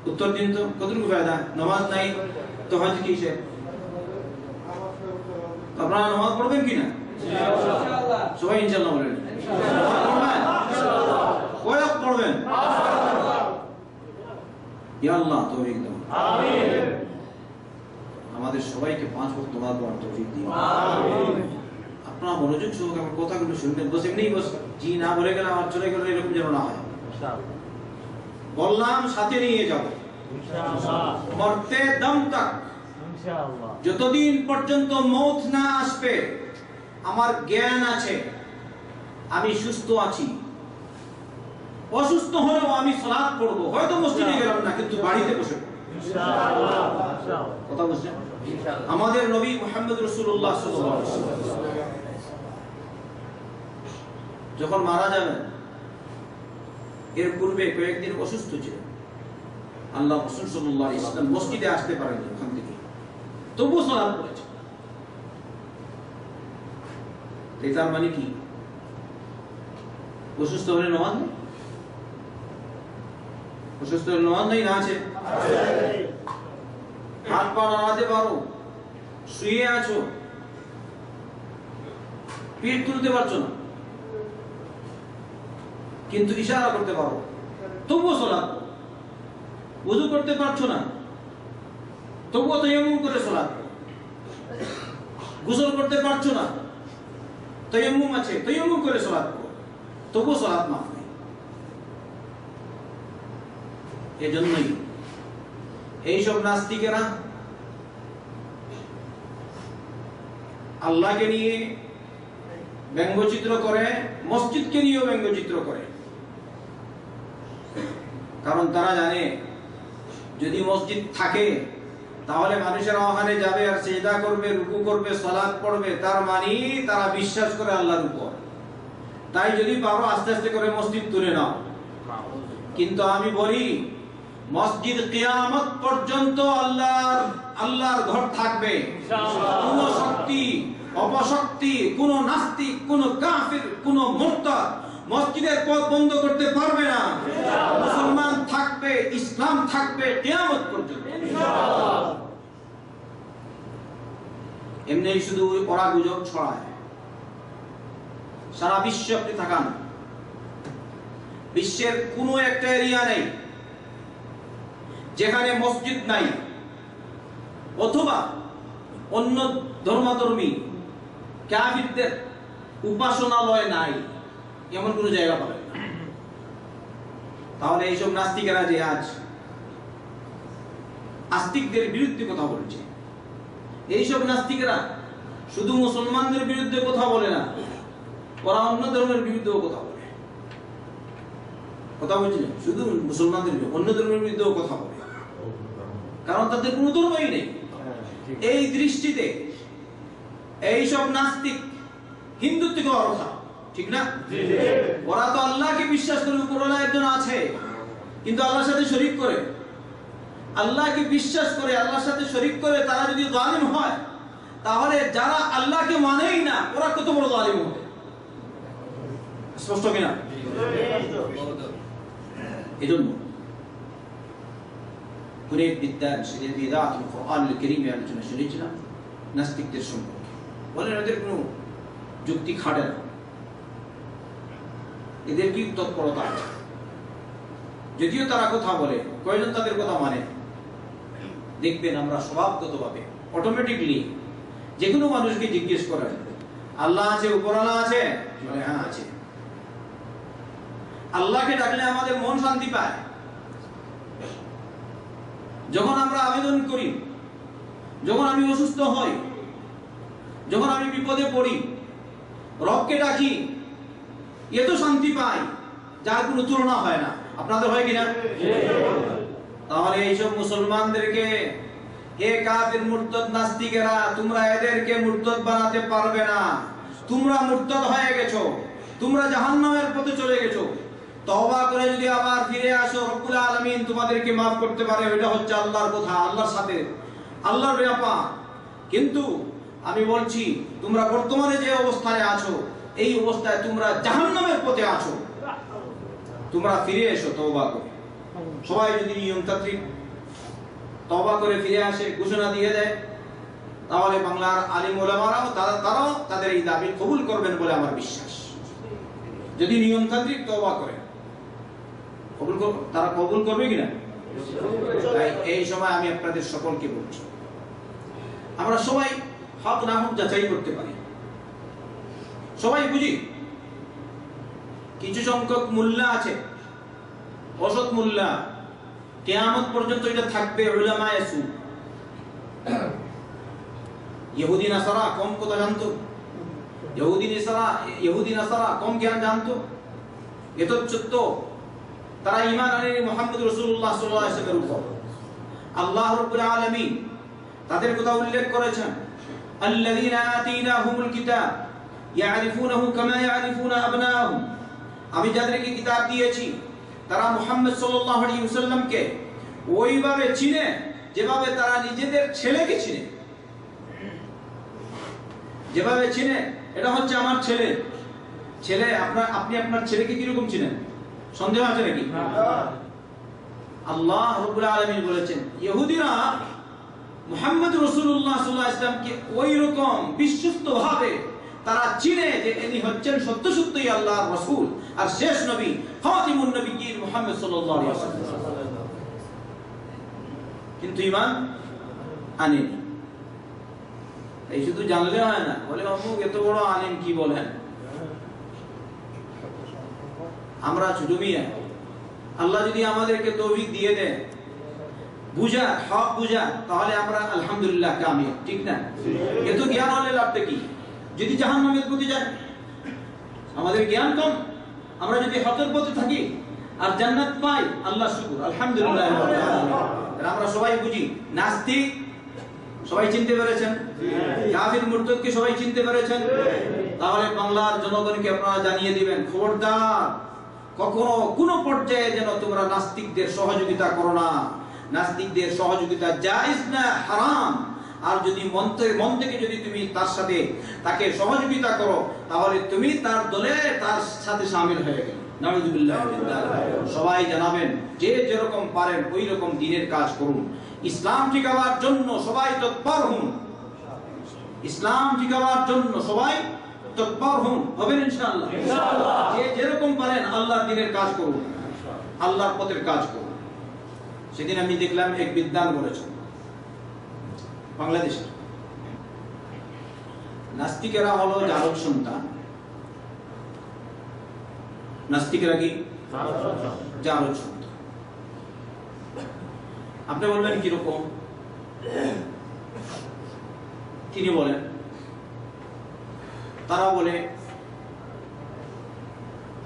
উত্তর দিন তো, কতটুকু ফায়দা? নামাজ নাই তো হজ কিসে? আপনারা নামাজ পড়বেন কিনা? সবাই ইনশাআল্লাহ বলেন। কয় ওয়াক্ত পড়বেন? ইয়া আল্লাহ তৌফিক দাও, আমিন। আমাদের সবাইকে 5 ওয়াক্ত নামাজ পড়ার তৌফিক দিও, আমিন। আপনারা মনোযোগ সহকারে আমার কথাগুলো শুনবেন, বস এমনি বস জি না বলে গেলাম আর চলে গেল এরকম যেন না হয়। বললাম সাথে নিয়ে যাব ইনশাআল্লাহ, মরতে দম তক ইনশাআল্লাহ, যতদিন পর্যন্ত মৌত না আসবে আমার জ্ঞান আছে, আমি সুস্থ আছি, অসুস্থ হলেও আমি সালাত পড়ব, হয়তো মসজিদে গেলাম না কিন্তু বাড়িতে বসে ইনশাআল্লাহ। কথা বুঝছেন? ইনশাআল্লাহ। আমাদের নবী মুহাম্মদ রাসূলুল্লাহ সাল্লাল্লাহু আলাইহি ওয়াসাল্লাম যখন মারা যাবেন এর পূর্বে কয়েকদিন অসুস্থ ছিলেন, আল্লাহ রাসূল সাল্লাল্লাহু আলাইহি ওয়াসাল্লাম মসজিদে আসতে পারেননি ওখান থেকে, তবুও সালাত পড়েছেন। তার মানে কি? অসুস্থ হলে নামাজ নেই? অসুস্থ হলে নামাজ নেই? না আছে, হাত পা নাড়াতে পারো, শুয়ে আছো, পিঠ তুলতে পারছো না, কিন্তু ইশারা করতে পারো, তবুও সালাত। ওযু করতে পারছো না, তবুও তায়াম্মুম করে সালাত। গোসল করতে পারছো না, তায়াম্মুম আছে, তায়াম্মুম করে সালাত করো, তবুও সালাত মাফ নেই। এজন্যই এইসব নাস্তিকেরা আল্লাহকে নিয়ে ব্যঙ্গচিত্র করে, মসজিদকে নিয়েও ব্যঙ্গচিত্র করে, কারণ তারা জানে যদি মসজিদ থাকে তাহলে মানুষেরা ওখানে যাবে আর সিজদা করবে, রুকু করবে, সালাত পড়বে, তার মানে তারা বিশ্বাস করে আল্লাহর উপর। তাই যদি পারো আস্তে আস্তে করে মসজিদ তুলে নাও। কিন্তু আমি বলি মসজিদ কিয়ামত পর্যন্ত আল্লাহর ঘর থাকবে। কোন শক্তি, অপশক্তি, কোন নাস্তিক, কোন কাফির, কোন মুরতাদ মসজিদের পথ বন্ধ করতে পারবে না। মুসলমান থাকবে, ইসলাম থাকবে কিয়ামত পর্যন্ত ইনশাআল্লাহ। এমনি শুধু ওরা গুজব ছড়ায়। সারা বিশ্বে আপনি তাকান, বিশ্বের কোন একটা এরিয়া নেই যেখানে মসজিদ নাই অথবা অন্য ধর্মাধর্মী কাফিরদের উপাসনালয় নাই, এমন কোন জায়গা পাবেন না। তাহলে এইসব নাস্তিকেরা যে আজ আস্তিকদের বিরুদ্ধে কথা বলছে, এইসব নাস্তিকেরা শুধু মুসলমানদের বিরুদ্ধে কথা বলে না, ওরা অন্য ধর্মের বিরুদ্ধেও কথা বলে। কথা বলছিলেন শুধু মুসলমানদের বিরুদ্ধে, অন্য ধর্মের বিরুদ্ধেও কথা বলে, কারণ তাদের কোনো ধর্মই নেই। এই দৃষ্টিতে এইসব নাস্তিক হিন্দুত্ব থেকে অরথা, ঠিক না? ওরা তো আল্লাহকে বিশ্বাস করে, উপরওয়ালা একজন আছে, কিন্তু আল্লাহর সাথে শরীক করে। আল্লাহকে বিশ্বাস করে আল্লাহর সাথে শরীক করে তারা যদি জালিম হয়, তাহলে যারা আল্লাহকে মানেই না ওরা কত বড় জালিম হবে। স্পষ্ট কিনা? এজন্য কুরআন বিদ্যান সেদিন বিদাতুল কুরআনুল কারীমের আলোচনা শুনেছিলাম নাস্তিকদের সম্পর্কে। বলেন এদের কোনো যুক্তি খাটে না, এদের কি তৎপরতা আছে? যদিও তারা কথা বলে, কয়জন তাদের কথা মানে? দেখবেন আমরা স্বভাবগতভাবে অটোমেটিকলি যে কোনো মানুষকে জিজ্ঞেস করেন আল্লাহ আছে, উপরওয়ালা আছে, বলে হ্যাঁ আছে। আল্লাহকে ডাকলে আমাদের মন শান্তি পায়। যখন আমরা আবেদন করি, যখন আমি অসুস্থ হই, যখন আমি বিপদে পড়ি, রবকে ডাকি, এত শান্তি পাই যার কোনো তুলনা হয় না। আপনাদের হয় কিনা? তাহলে এইসব মুসলমানদেরকে, হে কাফির মুরতাদ নাস্তিকেরা, তোমরা এদেরকে মুরতাদ বানাতে পারবে না। তোমরা মুরতাদ হয়ে গেছো, তোমরা জাহান্নামের পথে চলে গেছো। তওবা করে যদি আবার ফিরে আসো, রব্বুল আলামিন তোমাদেরকে maaf করতে পারে। এটা হচ্ছে আল্লাহর কথা, আল্লাহর সাথে, আল্লাহর ব্যাপার। কিন্তু আমি বলছি, তোমরা বর্তমানে যে অবস্থায় আছো, এই অবস্থায় তোমরা জাহান্নামের পথে আছো। তোমরা ফিরে এসো তওবা করে। সবাই যদি নিয়মতান্ত্রিক তওবা করে ফিরে আসে, ঘোষণা দিয়ে দেয়, তাহলে বাংলার আলিম ওলামারাও তারাও তাদের এই দাবি কবুল করবেন বলে আমার বিশ্বাস। যদি নিয়মতান্ত্রিক তওবা করে, তারা কবুল করবে কিনা? তাই এই সময় আমি আপনাদের সকলকে বলছি, আমরা সবাই হক না হক যাচাই করতে পারি। সবাই বুঝি কিছু সংখ্যক মুল্লা আছে, অসৎ মুল্লা, কিয়ামত পর্যন্ত এটা থাকবে। উলামায়ে সু, ইহুদি নাসারা কম কথা জানতো, ইহুদি নাসারা কম জ্ঞান জানতো, এতচ্ছত্ব তারা ঈমান আনেনি মুহাম্মদ রাসূলুল্লাহ সাল্লাল্লাহু আলাইহি ওয়াসাল্লামের উপর। আল্লাহ রাব্বুল আলামিন তাদের কথা উল্লেখ করেছেন, আল্লাযীনা আতাইনাহুমুল কিতাব ইয়ারিফুনাহু কামা ইয়ারিফুনা আবনাহুম। আমি যাদেরকে কিতাব দিয়েছি তারা মুহাম্মদ সাল্লাল্লাহু আলাইহি ওয়াসাল্লামকে ওইভাবে চিনে যেভাবে তারা নিজেদের ছেলেকে চিনে। যেভাবে চিনে, এটা হচ্ছে আমার ছেলে। আপনি আপনার ছেলেকে কিরকম চিনেন? সন্দেহ আছে নাকি? আল্লাহ রাব্বুল আলামিন বলেছেন, ইহুদিরা মুহাম্মদ রাসূলুল্লাহ সাল্লাল্লাহু আলাইহি ওয়াসাল্লামকে ওই রকম বিশ্বস্তভাবে তারা চিনে যে ইনি হচ্ছেন সত্য সত্যই আল্লাহর রাসূল আর শেষ নবী, খাতিমুন নবিয়্যিন মুহাম্মদ সাল্লাল্লাহু আলাইহি ওয়াসাল্লাম। কিন্তু ঈমান আনেনি। এই শুধু জানলে হয় না, বলে অমুক এত বড় আলেম কি বলেন, আমরা ছোট মিয়া। আল্লাহ যদি আমাদেরকে তৌফিক দিয়ে দেন বুঝা, হক বুঝা, তাহলে আমরা আলহামদুলিল্লাহ কামিয়াব, ঠিক না? এত জ্ঞান হলে লাভটা কি যদি জাহান্নামের পথে যায়? আমাদের জ্ঞান কম, আমরা যদি হকের পথে থাকি আর জান্নাত পাই, আল্লাহ শুকর, আলহামদুলিল্লাহ। আমরা সবাই বুঝি নাস্তিক সবাই চিনতে পেরেছেন, কাফির মুরতাদকে সবাই চিনতে পেরেছেন। তাহলে বাংলার জনগণকে আপনারা জানিয়ে দিবেন, খবরদার কখনো কোন পর্যায়ে যেন তোমরা নাস্তিকদের সহযোগিতা করো না। নাস্তিকদের সহযোগিতা জায়েজ না, হারাম। আর যদি মন থেকে যদি তুমি তার সাথে তাকে সহযোগিতা করো, তাহলে তুমি তার দলে তার সাথে শামিল হয়ে গেলে। নাউযুবিল্লাহ। সবাই জানাবেন, যে যেরকম পারেন ওই রকম দ্বীনের কাজ করুন। ইসলাম টিকাবার জন্য সবাই তৎপর হন, ইসলাম টিকাবার জন্য সবাই তৎপর হন, হবেন ইনশাআল্লাহ। যে যেরকম পারেন আল্লাহর দ্বীনের কাজ করুন, আল্লাহর পথের কাজ করুন। সেদিন আমি দেখলাম এক বিদ্বান বলেছেন, বাংলাদেশের নাস্তিকেরা হলো জারদ সন্তান। নাস্তিকেরা কি? জারদ সন্তান। আপনি বলবেন কিরকম? তিনি বলেন, তারা বলে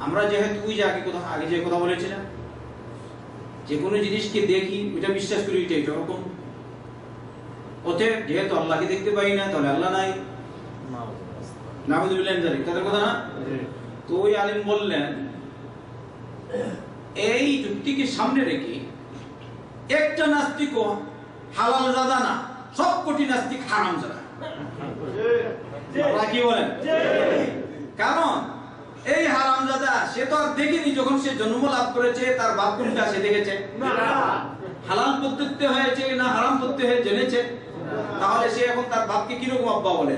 আমরা যেহেতু ওই যে আগে যে কথা বলেছিলাম, যে কোনো জিনিসকে দেখি ওইটা বিশ্বাস করি, এটা এরকম। অতএব যেহেতু আল্লাহকে দেখতে পাই না, তাহলে আল্লাহ নাই। নাউযুবিল্লাহ মিন তাদের কথা না? তো ওই আলিম বললেন, এই যুক্তিকে সামনে রেখে একটা নাস্তিক হালাল জাদা না, সব কোটি নাস্তিক হারাম জাদা। আপনারা কি বলেন? কারণ এই হারামজাদা সে তো আর দেখেনি যখন সে জন্ম লাভ করেছে তার বাপ কোনটা সে দেখেছে? হালাল পদ্ধতিতে হয়েছে না হারাম পদ্ধতি হয়ে জেনেছে? তাহলে সে এখন তার বাপকে কিরকম আব্বা বলে?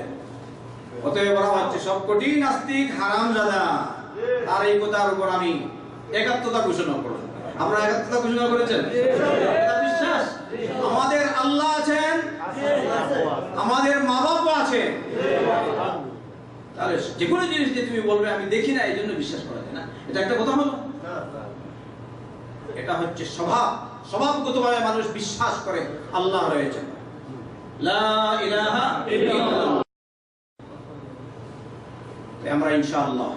অতএব বলা হচ্ছে সবকটি নাস্তিক হারামজাদা। আর এই কথার উপর আমি একাত্মতা ঘোষণা করব। আমরা একাত্মতা ঘোষণা করেছেন? এটা বিশ্বাস। আমাদের আল্লাহ আছেন, আমাদের মা বাবা আছেন। তাহলে যে কোনো জিনিস যে তুমি বলবে আমি দেখি না এই জন্য বিশ্বাস করা যায় না, এটা একটা কথা হলো? এটা হচ্ছে স্বভাবগতভাবে মানুষ বিশ্বাস করে আল্লাহ রয়েছেন। লা ইলাহা ইল্লাল্লাহ। আমরা ইনশাআল্লাহ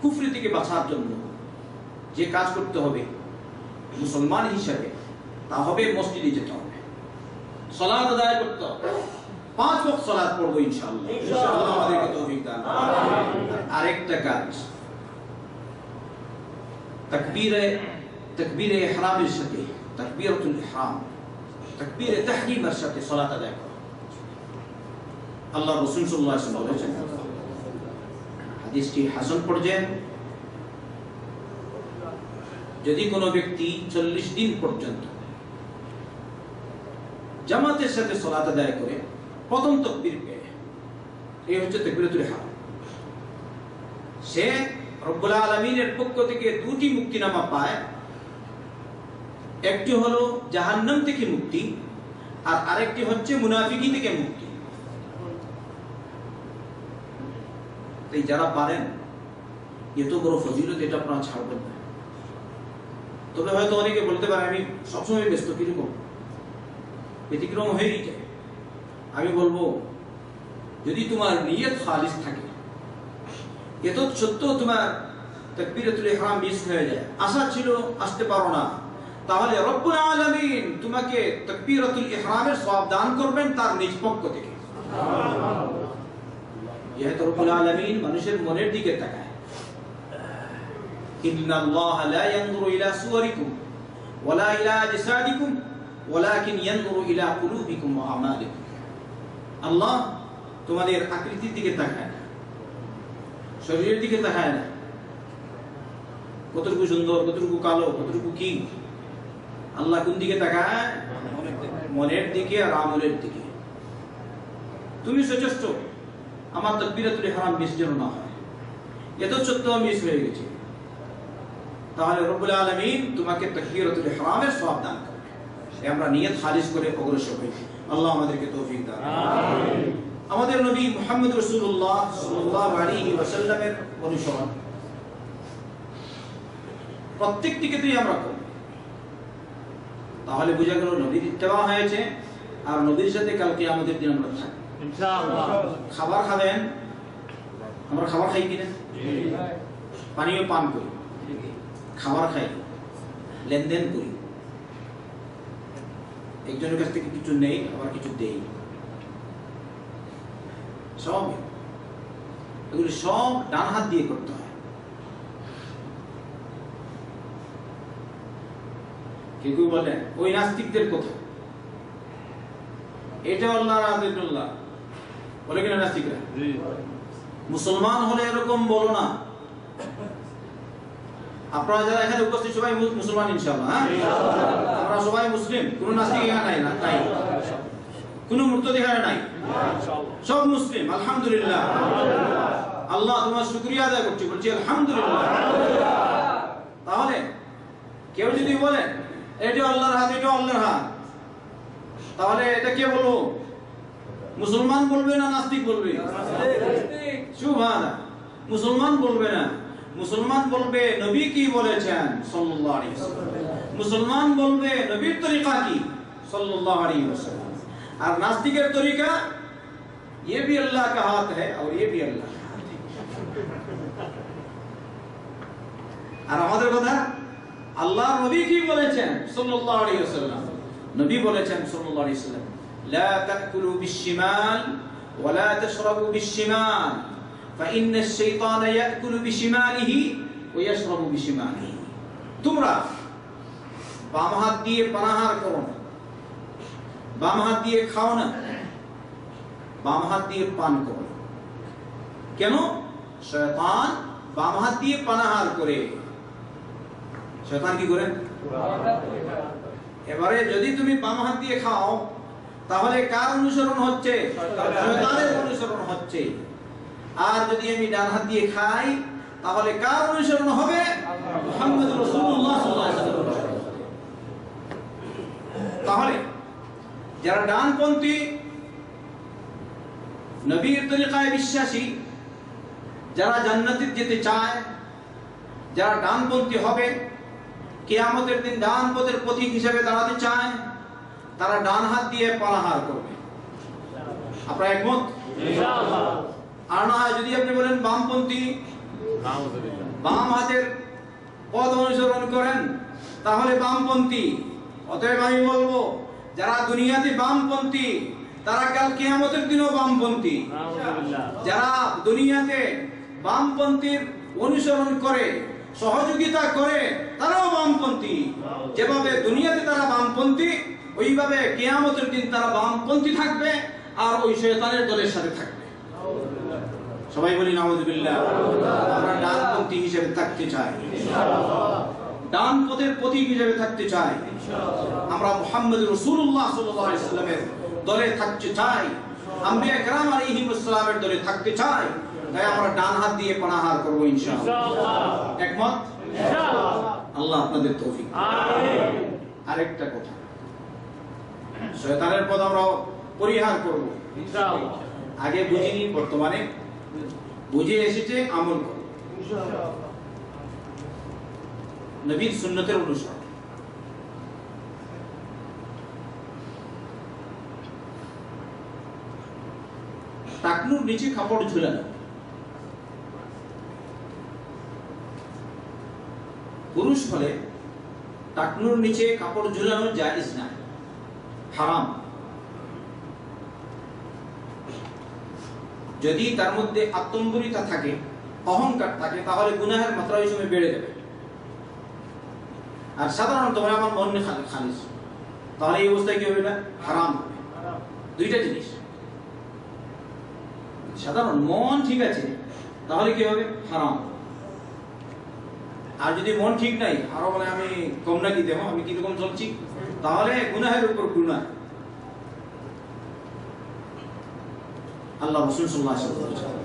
কুফরি থেকে বাঁচার জন্য যে কাজ করতে হবে মুসলমান হিসাবে তা হবে মসজিদে যেতে হবে, সালাত আদায় করতে হবে, 5 ওয়াক্ত সালাত পড়বো ইনশাআল্লাহ। আল্লাহ আমাদেরকে তৌফিক দান করুন। আরেকটা কাজ, তাকবীরে ইহরামের সাথে, তাকবীরাতুল ইহরাম, তাকবীরে তাহরীমের সাথে সালাত আদায় করা। আল্লাহ রাসূল সাল্লাল্লাহু আলাইহি ওয়াসাল্লাম বলেছেন, হাদিসটি হাসান পর্যায়ে, যদি কোনো ব্যক্তি 40 দিন পর্যন্ত জামাতের সাথে সালাত আদায় করে প্রথম তাকবীর পেয়ে, এই হচ্ছে তাকবীরাতুল ইহরাম, সে রব্বুল আলামিনের পক্ষ থেকে 2টি মুক্তিনামা পায়। একটি হলো জাহান্নাম থেকে মুক্তি, আর আরেকটি হচ্ছে মুনাফিকি থেকে মুক্তি। তাই যারা পারেন এত বড় ফজিলত, এটা আপনারা ছাড়বেন না। তবে হয়তো অনেকে বলতে পারে আমি সবসময় ব্যস্ত, কিরকম ব্যতিক্রম হয়েই যায়। আমি বলবো, যদি তোমার নিয়ত খালিস থাকে, এত সত্ত্বেও তোমার তাকবীরাতুল ইহরাম মিস হয়ে যায়, আশা ছিল আসতে পারো না, তাহলে রব্বুল আলামিন তোমাকে তাকবীরাতুল ইহরামের সওয়াব দান করবেন তার নিজ পক্ষ থেকে। যেহেতু রব্বুল আলামিন মানুষের মনের দিকে তাকায়, ইন্নাল্লাহা লা ইয়ানজুরু ইলা সুওয়ারিকুম ওয়ালা ইলা আজসাদিকুম ওয়ালাকিন ইয়ানজুরু ইলা কুলুবিকুম ওয়া আমালিকুম। আল্লাহ তোমাদের আকৃতির দিকে তাকায় না, শরীরের দিকে তাকায় না, কতটুকু সুন্দর, কতটুকু কালো, কতটুকু কি। আল্লাহ কোন দিকে তাকায়? মনের দিকে আর আমলের দিকে। তুমি সচেষ্ট আমার তাকবীরাতুল ইহরাম মিস যেন না হয়, এত সত্ত্বেও মিস হয়ে গেছে, তাহলে রব্বুল আলামিন তোমাকে তাকবীরাতুল ইহরামের সওয়াব দান করবে। আমরা নিয়ত খালিস করে অগ্রসর হই। আল্লাহ আমাদেরকে তৌফিক দান। আমিন। আমাদের নবী মুহাম্মদ রাসূলুল্লাহ সাল্লাল্লাহু আলাইহি ওয়াসাল্লামের অনুসরণ প্রত্যেকটি ক্ষেত্রেই আমরা করি, তাহলে বোঝা গেল নবীর ইত্তেবা হয়েছে, আর নবীর সাথে কাল কিয়ামতের দিন আমরা থাকব ইনশাআল্লাহ। খাবার খাবেন, আমরা খাবার খাই কিনা? পানিও পান করি, খাবার খাই, লেনদেন করি, একজনের কাছ থেকে কিছু নেই আবার কিছু দেই, সব এগুলি সব ডান হাত দিয়ে করতে হয়। কেউ বলেন ওই নাস্তিকদের কথা, এটা আল্লাহ রাদিয়াল্লাহ বলে কিনা নাস্তিকরা? মুসলমান হলে এরকম বলো না। আপনারা যারা এখানে উপস্থিত সবাই মুসলমান ইনশাআল্লাহ, হ্যাঁ আমরা সবাই মুসলিম, কোন নাস্তিক এখানে নাই, নাই কোন মুরতাদ এখানে নাই, সব মুসলিম আলহামদুলিল্লাহ। আল্লাহ তোমার শুকরিয়া আদায় করছি, বলছি আলহামদুলিল্লাহ। তাহলে কেউ যদি বলে এটা আল্লাহর হাত, এটা আল্লাহর হাত, তাহলে এটা কে বলবো? মুসলমান বলবে না নাস্তিক বলবে? সুবহানাল্লাহ, মুসলমান বলবে না, মুসলমান বলবে নবী কি বলেছেন সাল্লাল্লাহু আলাইহি ওয়াসাল্লাম, মুসলমান বলবে নবীর তরিকা কি সাল্লাল্লাহু আলাইহি ওয়াসাল্লাম। আর নাস্তিকের তরিকা ये भी अल्लाह का हाथ है और ये भी अल्लाह का हाथ है। আর আমাদের কথা আল্লাহ নবী কি বলেছেন সাল্লাল্লাহু আলাইহি ওয়াসাল্লাম? নবী বলেছেন সাল্লাল্লাহু আলাইহি ওয়াসাল্লাম, লা তাকুলু বিশ-শিমাল ওয়া লা তাশরাবু বিশ-শিমাল فإن الشيطان يأكل بشماله ويشرب بشماله। তোমরা বাম হাত দিয়ে পানাহার করো না, বাম হাত দিয়ে খাও না, বাম হাত দিয়ে পান করো। কেন? শয়তান বাম হাত দিয়ে পানাহার করে। শয়তান কি করেন? এবারে যদি তুমি বাম হাত দিয়ে খাও তাহলে কার অনুসরণ হচ্ছে? শয়তানের অনুসরণ হচ্ছে। আর যদি আমি ডান হাত দিয়ে খাই তাহলে কার অনুসরণ হবে? মুহাম্মদুর রাসূলুল্লাহ সাল্লাল্লাহু আলাইহি ওয়াসাল্লাম। তাহলে যারা ডানপন্থী, নবীর তরিকায় বিশ্বাসী, যারা জান্নাতে যেতে চায়, যারা ডানপন্থী হবে, কিয়ামতের দিন ডান পথের পথিক হিসেবে দাঁড়াতে চায়, তারা ডান হাত দিয়ে পানাহার করবে। আপনারা একমত? ইনশাআল্লাহ। আর না হয় যদি আপনি বলেন বামপন্থী, বাম হাতের পথ অনুসরণ করেন, তাহলে বামপন্থী। অতএব আমি বলবো যারা দুনিয়াতে বামপন্থী তারা কাল কিয়ামতের দিনও বামপন্থী। যারা দুনিয়াতে বামপন্থীর অনুসরণ করে, সহযোগিতা করে, তারাও বামপন্থী। যেভাবে দুনিয়াতে তারা বামপন্থী, ওইভাবে কিয়ামতের দিন তারা বামপন্থী থাকবে আর ওই শয়তানের দলের সাথে থাকবে। সবাই বলি নাউযুবিল্লাহ। আমরা ডানপন্থী হিসেবে থাকতে চাই, ডান পথের পথিক হিসেবে থাকতে চাই। আমরা মুহাম্মদুর রাসূলুল্লাহ সাল্লাল্লাহু আলাইহি ওয়াসাল্লামের দলে থাকতে চাই, আম্বিয়া কেরাম আলাইহিমুস সালামের দলে থাকতে চাই। তাই আমরা ডান হাত দিয়ে পানাহার করব ইনশাআল্লাহ। একমত? ইনশাআল্লাহ। আল্লাহ আপনাদের তৌফিক। আমিন। আরেকটা কথা, শয়তানের পথ আমরা পরিহার করব ইনশাআল্লাহ। আগে বুঝিনি, বর্তমানে বুঝে এসেছে, আমল করব ইনশাআল্লাহ। নবীর সুন্নতের অনুসরণ। টাকনুর নিচে কাপড় ঝুলানো, পুরুষ হলে টাকনুর নিচে কাপড় ঝুলানো জায়েজ না, হারাম। যদি তার মধ্যে আত্মম্বরিতা থাকে, অহংকার থাকে, তাহলে গুনাহের মাত্রা ওই সময় বেড়ে যাবে। আর সাধারণত আমার মন খালিস, তাহলে এই অবস্থায় কি হবে? না, হারাম হবে। দুইটা জিনিস, সাধারণ মন ঠিক আছে তাহলে কি হবে? হারাম। আর যদি মন ঠিক নাই, আরো বলে আমি কম নাকি দেব, আমি কিরকম চলছি, তাহলে গুনাহের উপর গুনাহ। আল্লাহ রাসূল সাল্লাল্লাহু আলাইহি ওয়াসাল্লাম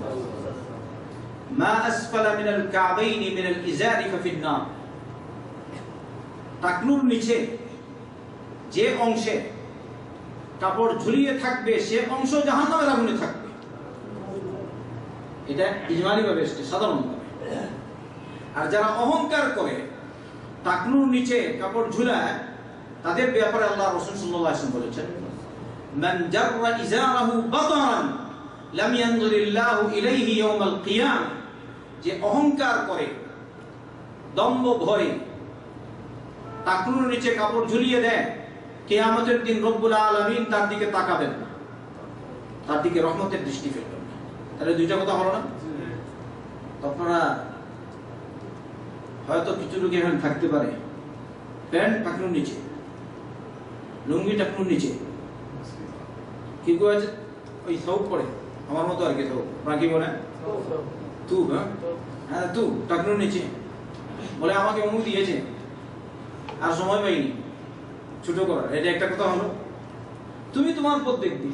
মা আসফালা মিনাল কাবাইনি মিনাল ইজারি ফাফিন নার। টাকনুর নিচে যে অংশে কাপড় ঝুলিয়ে থাকবে সে অংশ জাহান্নামের আগুনে থাকবে। এটা ইজমালি ভাবে এসেছে, সাধারণ ভাবে। আর যারা অহংকার করে টাকনুর নিচে কাপড় ঝুলায়, তাদের ব্যাপারে আল্লাহ রাসূল সাল্লাল্লাহু আলাইহি ওয়াসাল্লাম বলেছেন, মান জাররা ইজারাহু বাতারান লাম ইয়ানজুরিল্লাহু ইলাইহি ইয়াওমাল কিয়াম। যে অহংকার করে, দম্ভ ভরে টাকনুর নিচে কাপড় ঝুলিয়ে দেয়, কিয়ামতের দিন রব্বুল আলামিন তার দিকে তাকাবেন না, তার দিকে রহমতের দৃষ্টি ফেলবেন না। তাহলে দুইটা কথা হলো না? আপনারা হয়তো কিছু লোক এখানে থাকতে পারে প্যান্ট টাকনুর নিচে, লুঙ্গি টাকনুর নিচে, কি আছে ওই সব পড়ে আমার মতো আর কি, সব কি বলে তু, হ্যাঁ তু টাকনুর নিচে বলে আমাকে অমুক দিয়েছে আর সময় পাইনি ছোট করার। এটা একটা কথা হলো। তুমি তোমার পথ দেখবি,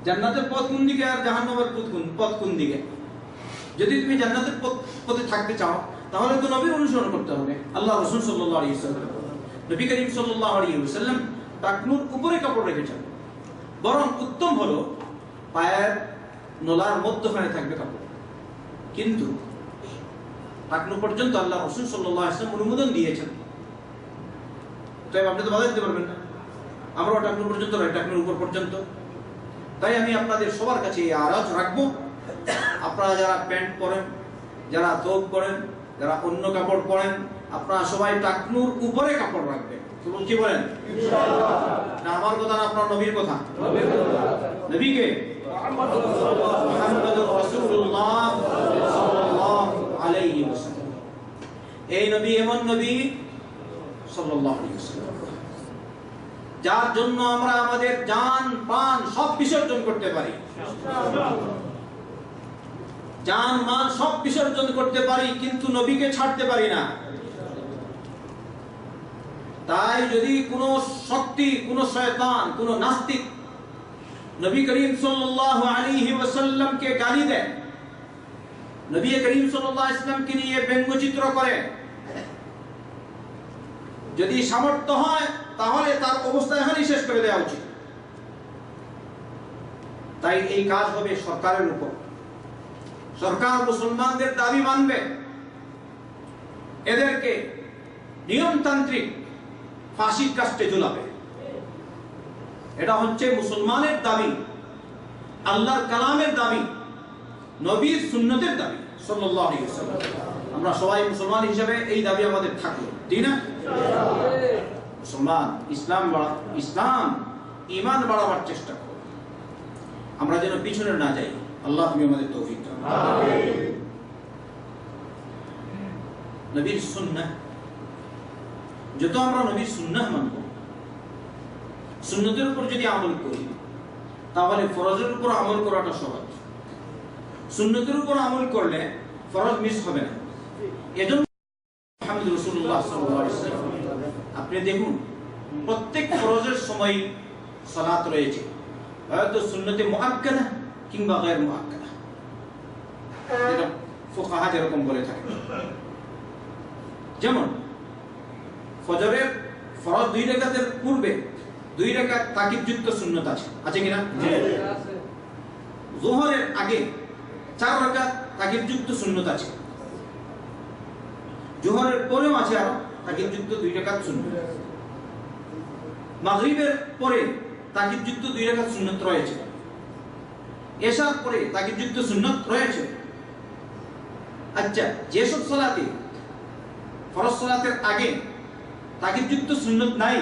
জান্নাতের পথ কোন দিকে আর জাহান্নামের পথ কোন দিকে। যদি তুমি জান্নাতের পথে থাকতে চাও তাহলে তো নবীর অনুসরণ করতে হবে। আল্লাহ রাসূল সাল্লাল্লাহু আলাইহি ওয়াসাল্লাম, নবী করিম সাল্লাল্লাহু আলাইহি ওয়াসাল্লাম টাকনুর উপরে কাপড় রেখেছেন। বরং উত্তম হলো পায়ের নলার মধ্যখানে থাকবে কাপড়, কিন্তু টাকনু পর্যন্ত আল্লাহ রাসূল সাল্লাল্লাহু আলাইহি ওয়াসাল্লাম অনুমোদন দিয়েছেন। তাই আপনি তো বাধা দিতে পারবেন না, আমরাও টাকনু পর্যন্ত নয়, টাকনুর উপর পর্যন্ত। তাই আমি আপনাদের সবার কাছে এই আরজ রাখবো, আপনারা যারা প্যান্ট পরেন, যারা থোপ পরেন, যারা অন্য কাপড় পরেন, আপনারা সবাই টাকনুর উপরে কাপড় রাখবেন। কি বলেন? ইনশাআল্লাহ। না আমার কথা না, আপনার নবীর কথা। নবীকে মুহাম্মদুর রাসূলুল্লাহ সাল্লাল্লাহু আলাইহি ওয়াসাল্লাম, এই নবী এমন নবী সাল্লাল্লাহু আলাইহি ওয়াসাল্লাম যার জন্য আমরা আমাদের জান প্রাণ সব বিসর্জন করতে পারি। জান মাল সব বিসর্জন করতে পারি, কিন্তু নবীকে ছাড়তে পারি না। তাই যদি কোনো শক্তি, কোনো শয়তান, কোনো নাস্তিক নবী করিম সাল্লাল্লাহু আলাইহি ওয়াসাল্লামকে গালি দেয়, নবী করিম সাল্লাল্লাহু আলাইহি ওয়াসাল্লামকে নিয়ে ব্যঙ্গচিত্র করে, যদি সামর্থ্য হয় তাহলে তার অবস্থা এখানেই শেষ করে দেওয়া উচিত। তাই এই কাজ হবে সরকারের উপর। সরকার মুসলমানদের দাবি মানবে, এদেরকে নিয়মতান্ত্রিক ফাঁসির কাস্টে ঝুলাবে। এটা হচ্ছে মুসলমানের দাবি, আল্লাহর কালামের দাবি, নবীর সুন্নতের দাবি সাল্লাল্লাহু আলাইহি ওয়াসাল্লাম। আমরা সবাই মুসলমান হিসেবে এই দাবি আমাদের থাকলো, ঠিক না? মুসলমান ইসলাম ঈমান বাড়াবার চেষ্টা করো, আমরা যেন পিছনে না যাই। আল্লাহ তুমি আমাদের তৌফিক দাও। আমিন। নবীর সুন্নাহ, যত আমরা নবীর সুন্নাহ মানব, সুন্নতের উপর যদি আমল করি, তাহলে ফরজের উপর আমল করাটা সহজ। সুন্নতের উপর আমল করলে ফরজ মিস হবে না। এজন্য মুহাম্মদ রাসূলুল্লাহ সাল্লাল্লাহু আলাইহি ওয়াসাল্লাম, আপনি দেখুন প্রত্যেক ফরজের সময় সালাত রয়েছে, হয়তো সুন্নতে মুআক্কাদা কিংবা গায়র মুআক্কাদা, এটা ফুকাহা যেরকম বলে থাকে। যেমন ফজরের ফরজ 2 রাকাতের পূর্বে 2 রাকাত তাকিদযুক্ত সুন্নত আছে, আছে কিনা? আছে। যোহরের আগে 4 রাকাত তাকিদযুক্ত সুন্নত আছে, যোহরের পরেও আছে আরো তাকিদযুক্ত 2 রাকাত সুন্নত। মাগরিবের পরে তাকিদযুক্ত 2 রাকাত সুন্নত রয়েছে, এশার পরে তাকিদযুক্ত সুন্নত রয়েছে। আচ্ছা, যেসব সালাতে ফরজ সালাতের আগে তাকিদযুক্ত সুন্নত নাই,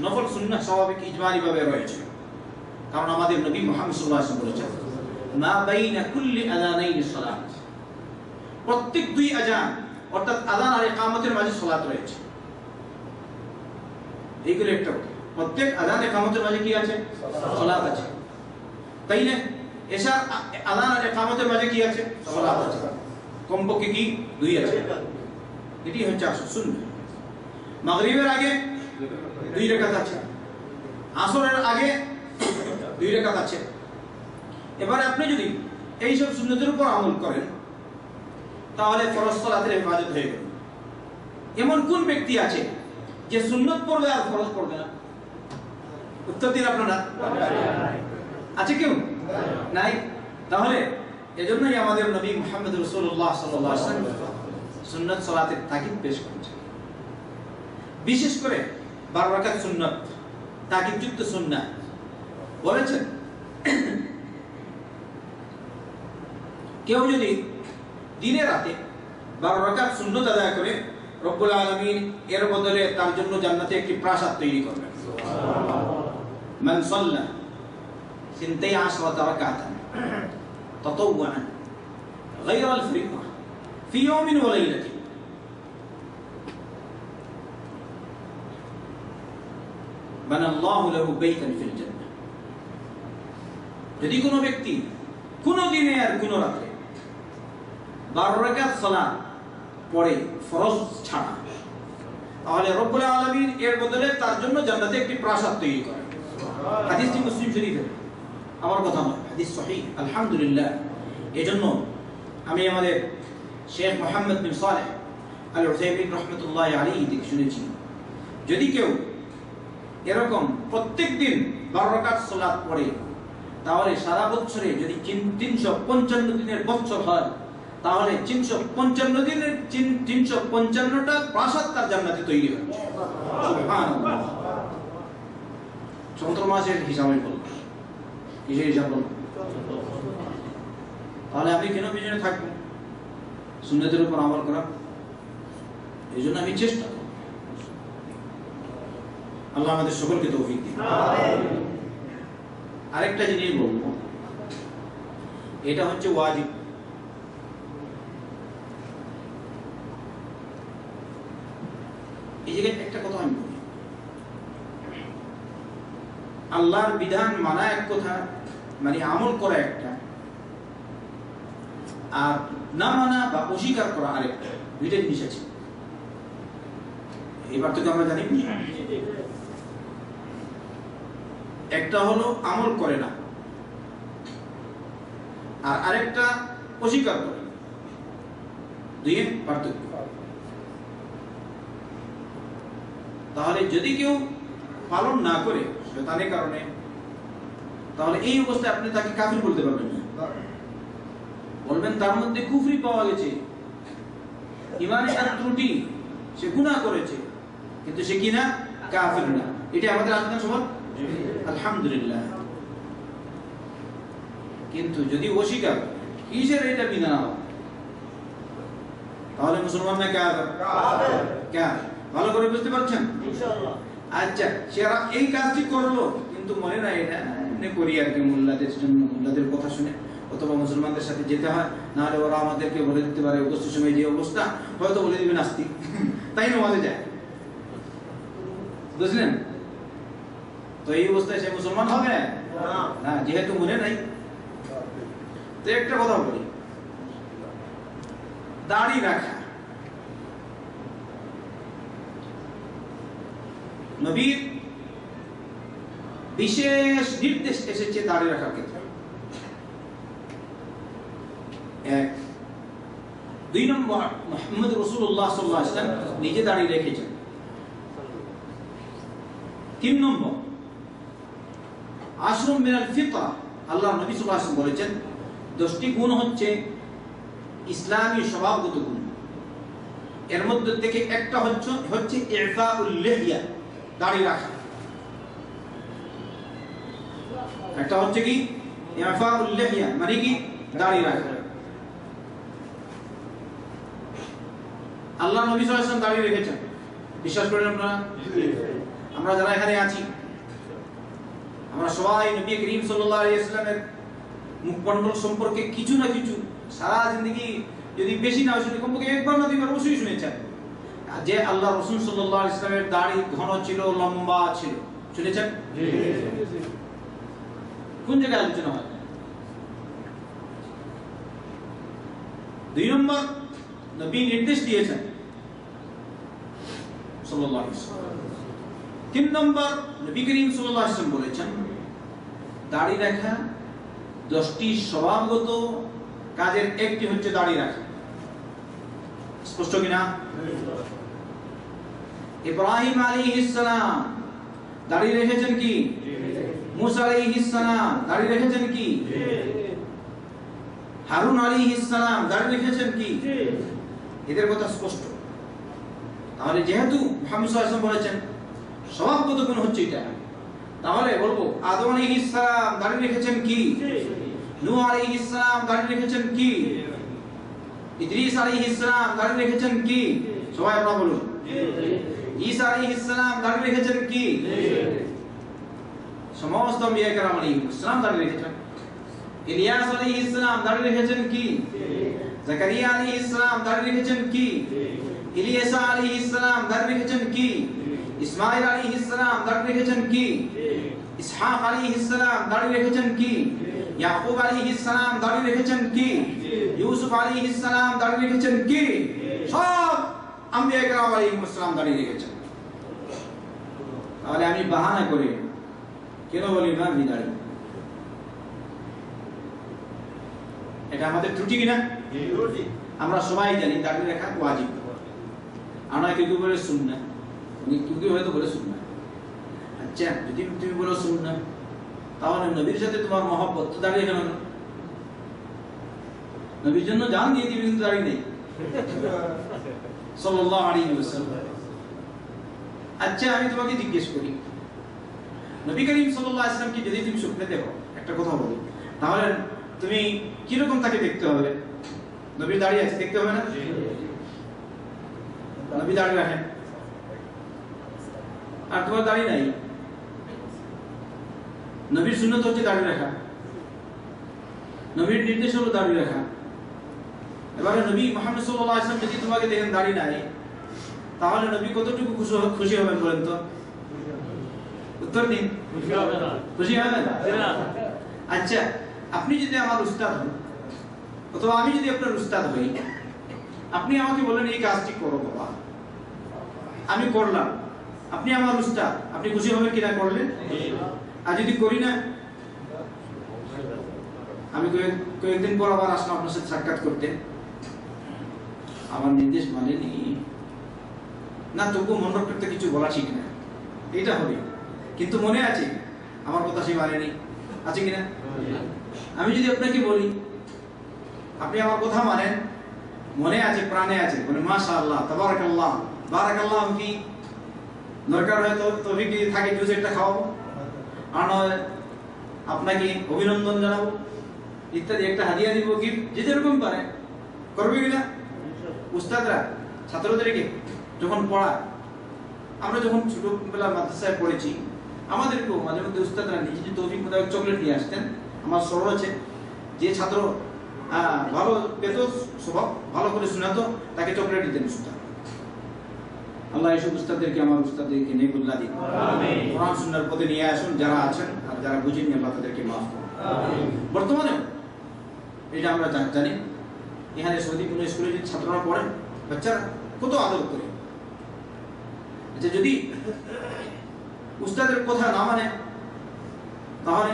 নফল সুন্নাহ স্বাভাবিক ইজমালি ভাবে রয়েছে, কারণ আমাদের নবী মুহাম্মদ সাল্লাল্লাহু আলাইহি ওয়াসাল্লাম বলেছেন, মা বাইনা কুল্লি আযানাইনি সালাত, প্রত্যেক 2 আযান অর্থাৎ আযান আর ইকামতের মাঝে সালাত রয়েছে। এইগুলো একটা, প্রত্যেক আযান ইকামতের মাঝে কি আছে? সালাত আছে। তাই না? এশার আযান আর ইকামতের মাঝে কি আছে? সালাত আছে। কমপক্ষে কি 2 আছে। এটি হচ্ছে আসল সুন্নাহ। মাগরিবের আগে 2 রাকাত আছে, আসরের আগে 2 রাকাত আছে। এবার আপনি যদি এই সব সুন্নতের উপর আমল করেন, তাহলে ফরজ সালাতের হেফাজত হয়ে গেল। এমন কোন ব্যক্তি আছে যে সুন্নত পড়বে আর ফরজ পড়বে না? উত্তর দিন আপনারা। আছে কেউ? নাই। তাহলে এজন্যই আমাদের নবী মুহাম্মদ রাসূলুল্লাহ সাল্লাল্লাহু আলাইহি ওয়াসাল্লাম সুন্নত সালাতের তাকিদ পেশ করেছেন। বিশেষ করে 12 রাকাত সুন্নত তাকিদযুক্ত সুন্নাহ বলেছেন, কেউ যদি দিনে রাতে 12 রাকাত সুন্নত আদায় করে, রব্বুল আলামিন এর বদলে তার জন্য জান্নাতে একটি প্রাসাদ তৈরি করবেন। মান সাল্লা 12 রাকাতান তাতাওয়ান গায়রা আল-ফরিদা ফি ইয়াওমিন ওয়া লাইলাতিন, বানাল্লাহু লাহু বাইতান ফিল জান্নাহ। যদি কোনো ব্যক্তি কোনো দিনে আর কোনো রাতে 12 রাকাত সালাত পড়ে ফরজ ছাড়া, তাহলে রব্বুল আলামিন এর বদলে তার জন্য জান্নাতে একটি প্রাসাদ তৈরি করেন। হাদিসটি মুসলিম শরীফের, আমার কথা নয়, হাদিস সহিহ। আলহামদুলিল্লাহ। এজন্য আমি আমাদের শেখ মুহাম্মদ বিন সালেহ আল উসাইমিন রাহমাতুল্লাহি আলাইহি থেকে শুনেছি, যদি কেউ এরকম প্রত্যেকদিন 12 রাকাত সালাত পড়ে, তাহলে সারা বছরে যদি 355 দিনের বছর হয়, তাহলে 355 দিনের 355টা প্রাসাদ তার জান্নাতে তৈরি হচ্ছে। সুবহানাল্লাহ। চন্দ্র মাসের হিসাবে বলবো, কিসের হিসাব বলবো? তাহলে আমি কেন পিছনে থাকবো সুন্নতের উপর আমল করা? এই জন্য আমি চেষ্টা করব। আল্লাহ আমাদের সকলকে তৌফিক দিন। আরেকটা জিনিস বলবো, এটা হচ্ছে ওয়াজিব। এই জায়গায় একটা কথা আমি বলি, আল্লাহর বিধান মানা এক কথা, মানে আমল করা একটা, আর না মানা বা অস্বীকার করা আরেকটা, দুইটা জিনিস আছে। এবার তো আমরা জানি একটা হলো আমল করে না আর আরেকটা অস্বীকার করে, দুইয়ের পার্থক্য। তাহলে যদি কেউ পালন না করে শয়তানের কারণে, তাহলে এই অবস্থায় আপনি তাকে কাফির বলতে পারবেন না। বলবেন তার মধ্যে কুফরি পাওয়া গেছে, ইমানের একটা ত্রুটি, সে গুনাহ করেছে, কিন্তু সে কি না? কাফির না। এটা আমাদের আজকে সবার আলহামদুলিল্লাহ। কিন্তু যদি অস্বীকার কিসের এটা বিনা, তাহলে মুসলমান না কাফির? কাফির। ভালো করে বুঝতে পারছেন ইনশাআল্লাহ? আচ্ছা, সে এই কাজটি করলো কিন্তু মনে নাই এটা এমনি করি আর কি, মোল্লাদের জন্য, মোল্লাদের কথা শুনে, অথবা মুসলমানদের সাথে যেতে হয়, নাহলে ওরা আমাদেরকে বলে দিতে পারে উপস্থিত সময় যে অবস্থা, হয়তো বলে দিবে নাস্তিক, তাই নামাজে যায়, বুঝলেন? তো এই অবস্থায় সে মুসলমান হবে না, যেহেতু মনে নাই। তো একটা কথা বলি, দাড়ি রাখা নবীর বিশেষ নির্দেশ এসেছে দাড়ি রাখার ক্ষেত্রে। এক, দুই নম্বর, মুহাম্মদ রাসূলুল্লাহ সাল্লাল্লাহু আলাইহি ওয়াসাল্লাম নিজে দাড়ি রেখেছেন। তিন নম্বর, আশরুম মিনাল ফিতরা, আল্লাহ নবী সাল্লাল্লাহু আলাইহি ওয়াসাল্লাম বলেছেন 10টি গুণ হচ্ছে ইসলামী স্বভাবগত গুণ। এর মধ্যে থেকে একটা হচ্ছে ইফাউল লিহইয়া, দাড়ি রাখা। একটা হচ্ছে কি? ইফাউল লিহইয়া, মানে কি? দাড়ি রাখা। আল্লাহ নবী সাল্লাল্লাহু আলাইহি ওয়াসাল্লাম দাড়ি রেখেছেন, বিশ্বাস করেন আপনারা? আমরা যারা এখানে আছি, আমরা সবাই নবী করিম সাল্লাল্লাহু আলাইহি ওয়াসাল্লামের মুখমণ্ডল সম্পর্কে কিছু না কিছু, সারা জিন্দেগি যদি বেশি না শুনি, কমপক্ষে একবার না দুইবার অবশ্যই শুনেছেন যে আল্লাহ রাসূল সাল্লাল্লাহু আলাইহি ওয়াসাল্লামের দাড়ি ঘন ছিল, লম্বা ছিল। শুনেছেন? কোন জায়গায় আলোচনা হয়? 2 নম্বর, নবী নির্দেশ দিয়েছেন সাল্লাল্লাহু আলাইহি ওয়াসাল্লাম। 3 নম্বর, নবী করিম সাল্লাল্লাহু আলাইহি ওয়াসাল্লাম বলেছেন দাড়ি রাখা 10টি স্বভাবগত কাজের একটি হচ্ছে দাড়ি রাখা। স্পষ্ট কিনা? ইব্রাহিম আলাইহিস সালাম দাড়ি রেখেছেন কি? মুসা আলাইহিস সালাম দাড়ি রেখেছেন কি? হারুন আলাইহিস সালাম দাড়ি রেখেছেন কি? এদের কথা স্পষ্ট। তাহলে যেহেতু মুহাম্মদ সাল্লাল্লাহু আলাইহি ওয়াসাল্লাম বলেছেন স্বভাবগত গুণ হচ্ছে এটা, তাহলে বলবো আদম আলাইহিস সালাম দাড়ি রেখেছেন কি? নূহ আলাইহিস সালাম দাড়ি রেখেছেন কি? ইদ্রিস আলাইহিস সালাম দাড়ি রেখেছেন কি? সবাই আপনারা বলুন। ঈসা আলাইহিস সালাম দাড়ি রেখেছেন কি? সমস্ত আম্বিয়া কেরাম আলাইহিস সালাম দাড়ি রেখেছেন। ইলিয়াস আলাইহিস সালাম দাড়ি রেখেছেন কি? জাকারিয়া আলাইহিস সালাম দাড়ি রেখেছেন কি? ইলিয়াস আলাইহিস সালাম দাড়ি রেখেছেন কি? ইসমাঈল আলাইহিস সালাম দাড়ি রেখেছেন কি? ইসহাক আলাইহিস সালাম দাড়ি রেখেছেন কি? ইয়াকুব আলাইহিস সালাম দাড়ি রেখেছেন কি? ইউসুফ আলাইহিস সালাম দাড়ি রেখেছেন কি? সব আম্বিয়া কেরাম আলাইহিস সালাম দাড়ি রেখেছেন। তাহলে আমি বাহানা করে কেন বলি না দাড়ি? এটা আমাদের ত্রুটি কিনা? আমরা সবাই জানি দাড়ি রাখা ওয়াজিব। আমরা কেউ বলে সুন্নাহ, কেউ হয়তো বলে সুন্নাহ। আচ্ছা, যদি তুমি বলো সুন্নাহ, তাহলে নবীর সাথে তোমার মহব্বত, তো দাঁড়িয়ে কেন? নবীর জন্য জান দিয়ে দিবি, কিন্তু দাঁড়িয়ে নেই সাল্লাল্লাহু আলাইহি ওয়াসাল্লাম। আচ্ছা, আমি তোমাকে জিজ্ঞেস করি, নবী করিম সাল্লাল্লাহু আলাইহি ওয়াসাল্লামকে যদি তুমি স্বপ্নে দেখো, একটা কথা বলি, তাহলে তুমি কি রকম তাকে দেখতে হবে? নবী দাঁড়িয়ে আছে, দেখতে হবে না? নবী দাঁড়িয়ে রাখেন, আর তোমার দাঁড়িয়ে নাই। নবীর সুন্নত হচ্ছে দাঁড়িয়ে রাখা, নবীর নির্দেশ হলো দাঁড়িয়ে রাখা। এবারে নবী মুহাম্মদ সাল্লাল্লাহু আলাইহি ওয়াসাল্লাম যদি তোমাকে দেখেন দাঁড়িয়ে নাই, তাহলে নবী কতটুকু খুশি হবেন বলেন তো? উত্তর দিন। খুশি হবে না। আচ্ছা, আপনি যদি আমার উস্তাদ হন, অথবা আমি যদি আপনার উস্তাদ হই, আপনি আমাকে বলেন এই কাজটি করো বাবা, আমি করলাম, আপনি আমার উস্তাদ, আপনি খুশি হবেন কিনা করলেন? আর যদি করি না, আমি কয়েকদিন পর আবার আসলাম আপনার সাথে সাক্ষাৎ করতে, আমার নির্দেশ মানেনি না, তবু মন করতে কিছু বলা ঠিক না, এটা হবে, কিন্তু মনে আছে আমার কথা সে মানেনি, আছে কিনা? আমি যদি আপনাকে বলি, আপনি আমার কথা মানেন, মনে আছে, প্রাণে আছে, বলে মাশাআল্লাহ, তাবারাকাল্লাহ, বারাকাল্লাহ, কি দরকার হয় তো তবে কি থাকে জুস একটা খাওয়াবো, আর নয় আপনাকে অভিনন্দন জানাবো ইত্যাদি, একটা হাদিয়া দিব, গিফট, যে যেরকম পারে করবে কিনা? উস্তাদরা ছাত্রদেরকে যখন পড়ায়, আমরা যখন ছোটবেলা মাদ্রাসায় পড়েছি, আমাদেরকেও মাঝে মধ্যে উস্তাদরা নিজে তৌফিক মোতাবেক চকলেট নিয়ে আসতেন। আমার স্মরণ আছে, যে ছাত্র ভালো পেত, স্বভাব ভালো করে শোনাতো, তাকে চকলেট দিতেন উস্তাদ। আল্লাহ এসব উস্তাদদেরকে, আমার উস্তাদদেরকে নেকুল্লাহ দিন, কোরআন সুন্নাহর পথে নিয়ে আসুন, যারা আছেন আর যারা বুঝেননি আল্লাহ তাদেরকে মাফ করুন। বর্তমানে এটা আমরা জানি, এখানে সৌদি কোনো স্কুলে যদি ছাত্ররা পড়েন, বাচ্চারা কত আদর করে, আচ্ছা যদি উস্তাদের কথা না মানে, তাহলে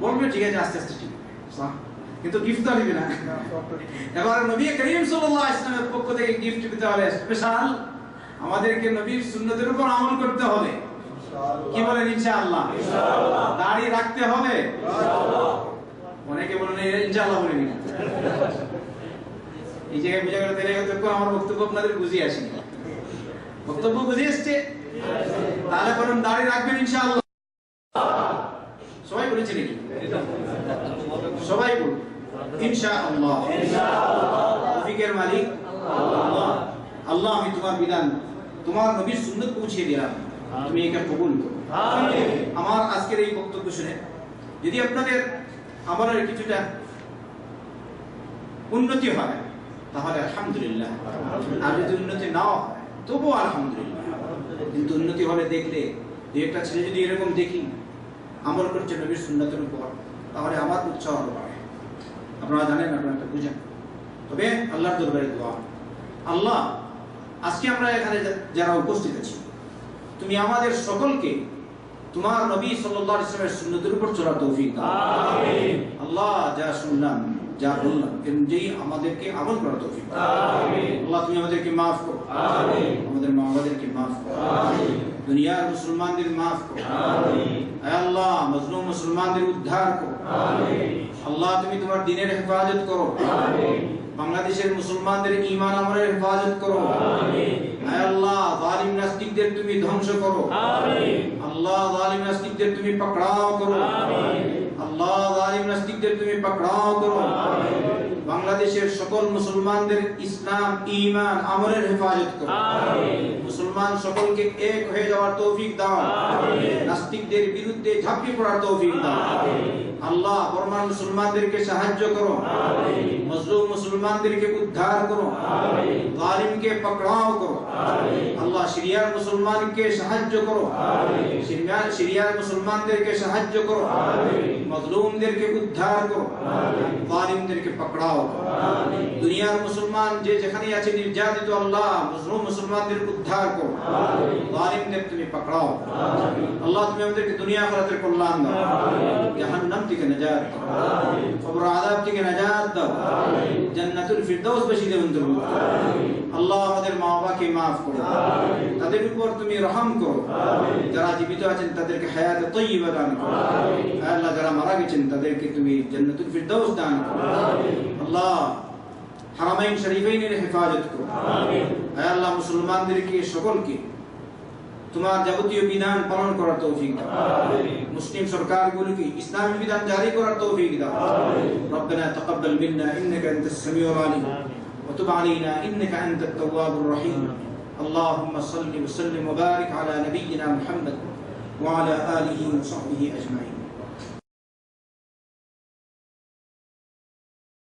বলবে ঠিক আছে, আস্তে আস্তে ঠিক, কিন্তু গিফট তো দিবে না। এবার নবী করিম সাল্লাল্লাহু আলাইহি ওয়াসাল্লামের পক্ষ থেকে গিফট দিতে হলে স্পেশাল আমাদেরকে নবীর সুন্নতের উপর আমল করতে হবে। কি বলেন? ইনশাআল্লাহ। দাড়ি রাখতে হবে ইনশাআল্লাহ। অনেকে বলেন ইনশাআল্লাহ বলে নিন, এই জায়গায় বুঝা গেল তাহলে হয়তো আমার বক্তব্য আপনাদের বুঝিয়ে আসেনি। বক্তব্য বুঝে এসছে, তাহলে বলুন দাড়ি রাখবেন ইনশাআল্লাহ। সবাই বলেছে নাকি? সবাই বলুন ইনশাআল্লাহ। তৌফিকের মালিক আল্লাহ। আল্লাহ, আমি তোমার বিধান, তোমার নবীর সুন্নাত পৌঁছে দিলাম, তুমি একে কবুল করো। আমার আজকের এই বক্তব্য শুনে যদি আপনাদের আমলের কিছুটা উন্নতি হয় তাহলে আলহামদুলিল্লাহ, আর যদি উন্নতি নাও হয় তবুও আলহামদুলিল্লাহ। কিন্তু উন্নতি হলে দেখলে, যে একটা ছেলে যদি এরকম দেখি আমল করছে নবীর সুন্নাতের উপর, তাহলে আমার উৎসাহ বাড়ে। আপনারা জানেন, আপনারা এটা বুঝেন। তবে আল্লাহর দরবারে দোয়া, আল্লাহ আজকে আমরা এখানে যারা উপস্থিত আছি, তুমি আমাদের সকলকে তোমার নবী সাল্লাল্লাহু আলাইহি ওয়াসাল্লামের সুন্নতের উপর চলার তৌফিক দাও। আমিন। আল্লাহ যা শুনলাম, যা বললাম, এর অনুযায়ী আমাদেরকে আমল করার তৌফিক দাও। আমিন। আল্লাহ তুমি আমাদেরকে maaf করো। আমিন। আমাদের মা বাবাদেরকে maaf করো। আমিন। দুনিয়ার মুসলমানদের maaf করো। আমিন। হে আল্লাহ, মজলুম মুসলমানদের উদ্ধার করো। আমিন। আল্লাহ তুমি তোমার দ্বীনের হেফাজত করো। আমিন। বাংলাদেশের মুসলমানদের ঈমান আমলের হেফাজত করো। আমিন। হে আল্লাহ, জালিম নাস্তিকদের তুমি ধ্বংস করো। আমিন। আল্লাহ, জালিম নাস্তিকদের তুমি পাকড়াও করো। আমিন। আল্লাহ, জালিম নাস্তিকদের তুমি পাকড়াও করো। আমিন। বাংলাদেশের সকল মুসলমানদের ইসলাম, ঈমান, আমলের হেফাজত করো। আমিন। মুসলমান সকলকে এক হয়ে যাওয়ার তৌফিক দাও। আমিন। নাস্তিকদের বিরুদ্ধে ঝাঁপিয়ে পড়ার তৌফিক দাও। আমিন। আল্লাহ, বর্তমান মুসলমানদেরকে সাহায্য করো। আমিন। মজলুম মুসলমানদেরকে উদ্ধার করো। আমিন। জালিমকে পাকড়াও করো। আমিন। আল্লাহ, সিরিয়ার মুসলমানকে সাহায্য করো। আমিন। সিরিয়ার মুসলমানদেরকে সাহায্য করো। আমিন। মজলুমদেরকে উদ্ধার করো। আমিন। জালিমদেরকে পাকড়াও করো। আমিন। দুনিয়ার মুসলমান যে যেখানে আছে নির্যাতিত, আল্লাহ মজলুম মুসলমানদের উদ্ধার করো। আমিন। জালিমদের তুমি পাকড়াও। আমিন। আল্লাহ, তুমি আমাদেরকে দুনিয়া আখিরাতের কল্যাণ দাও। আমিন। জাহান্নাম থেকে নাজাত দাও। আমিন। কবর আযাব থেকে নাজাত দাও। আমিন। জান্নাতুল ফিরদাউস বাসীদের অন্তর্ভুক্ত করো। আমিন। আল্লাহ, আমাদের মা বাবাকে maaf করো। আমিন। তাদের উপর তুমি রহম করো। আমিন। যারা জীবিত আছেন তাদেরকে হায়াতে তাইয়্যিবা দান করো। আমিন। আল্লাহ, যারা মারা গেছেন তাদেরকে তুমি জান্নাতুল ফিরদাউস দান করো। আমিন। আল্লাহ, হারামাইন শরীফাইনের হেফাজত করো। আমিন। আল্লাহ, মুসলমানদেরকে সকলকে তোমার যাবতীয় বিধান পালন করার তৌফিক দাও। আমিন। মুসলিম সরকারগুলোকে ইসলামী বিধান জারি করার তৌফিক দাও। আমিন। রব্বানা তাকাব্বাল মিন্না ইন্নাকা আনতাস সামিউল আলিম ওয়া তুব আলাইনা ইন্নাকা আনতাত তাওয়াবুর রহিম। আল্লাহুম্মা সাল্লি ওয়া সাল্লিম ওয়া বারিক আলা নাবিয়্যিনা মুহাম্মদ ওয়া আলা আলিহি ওয়া সাহবিহি আজমাইন।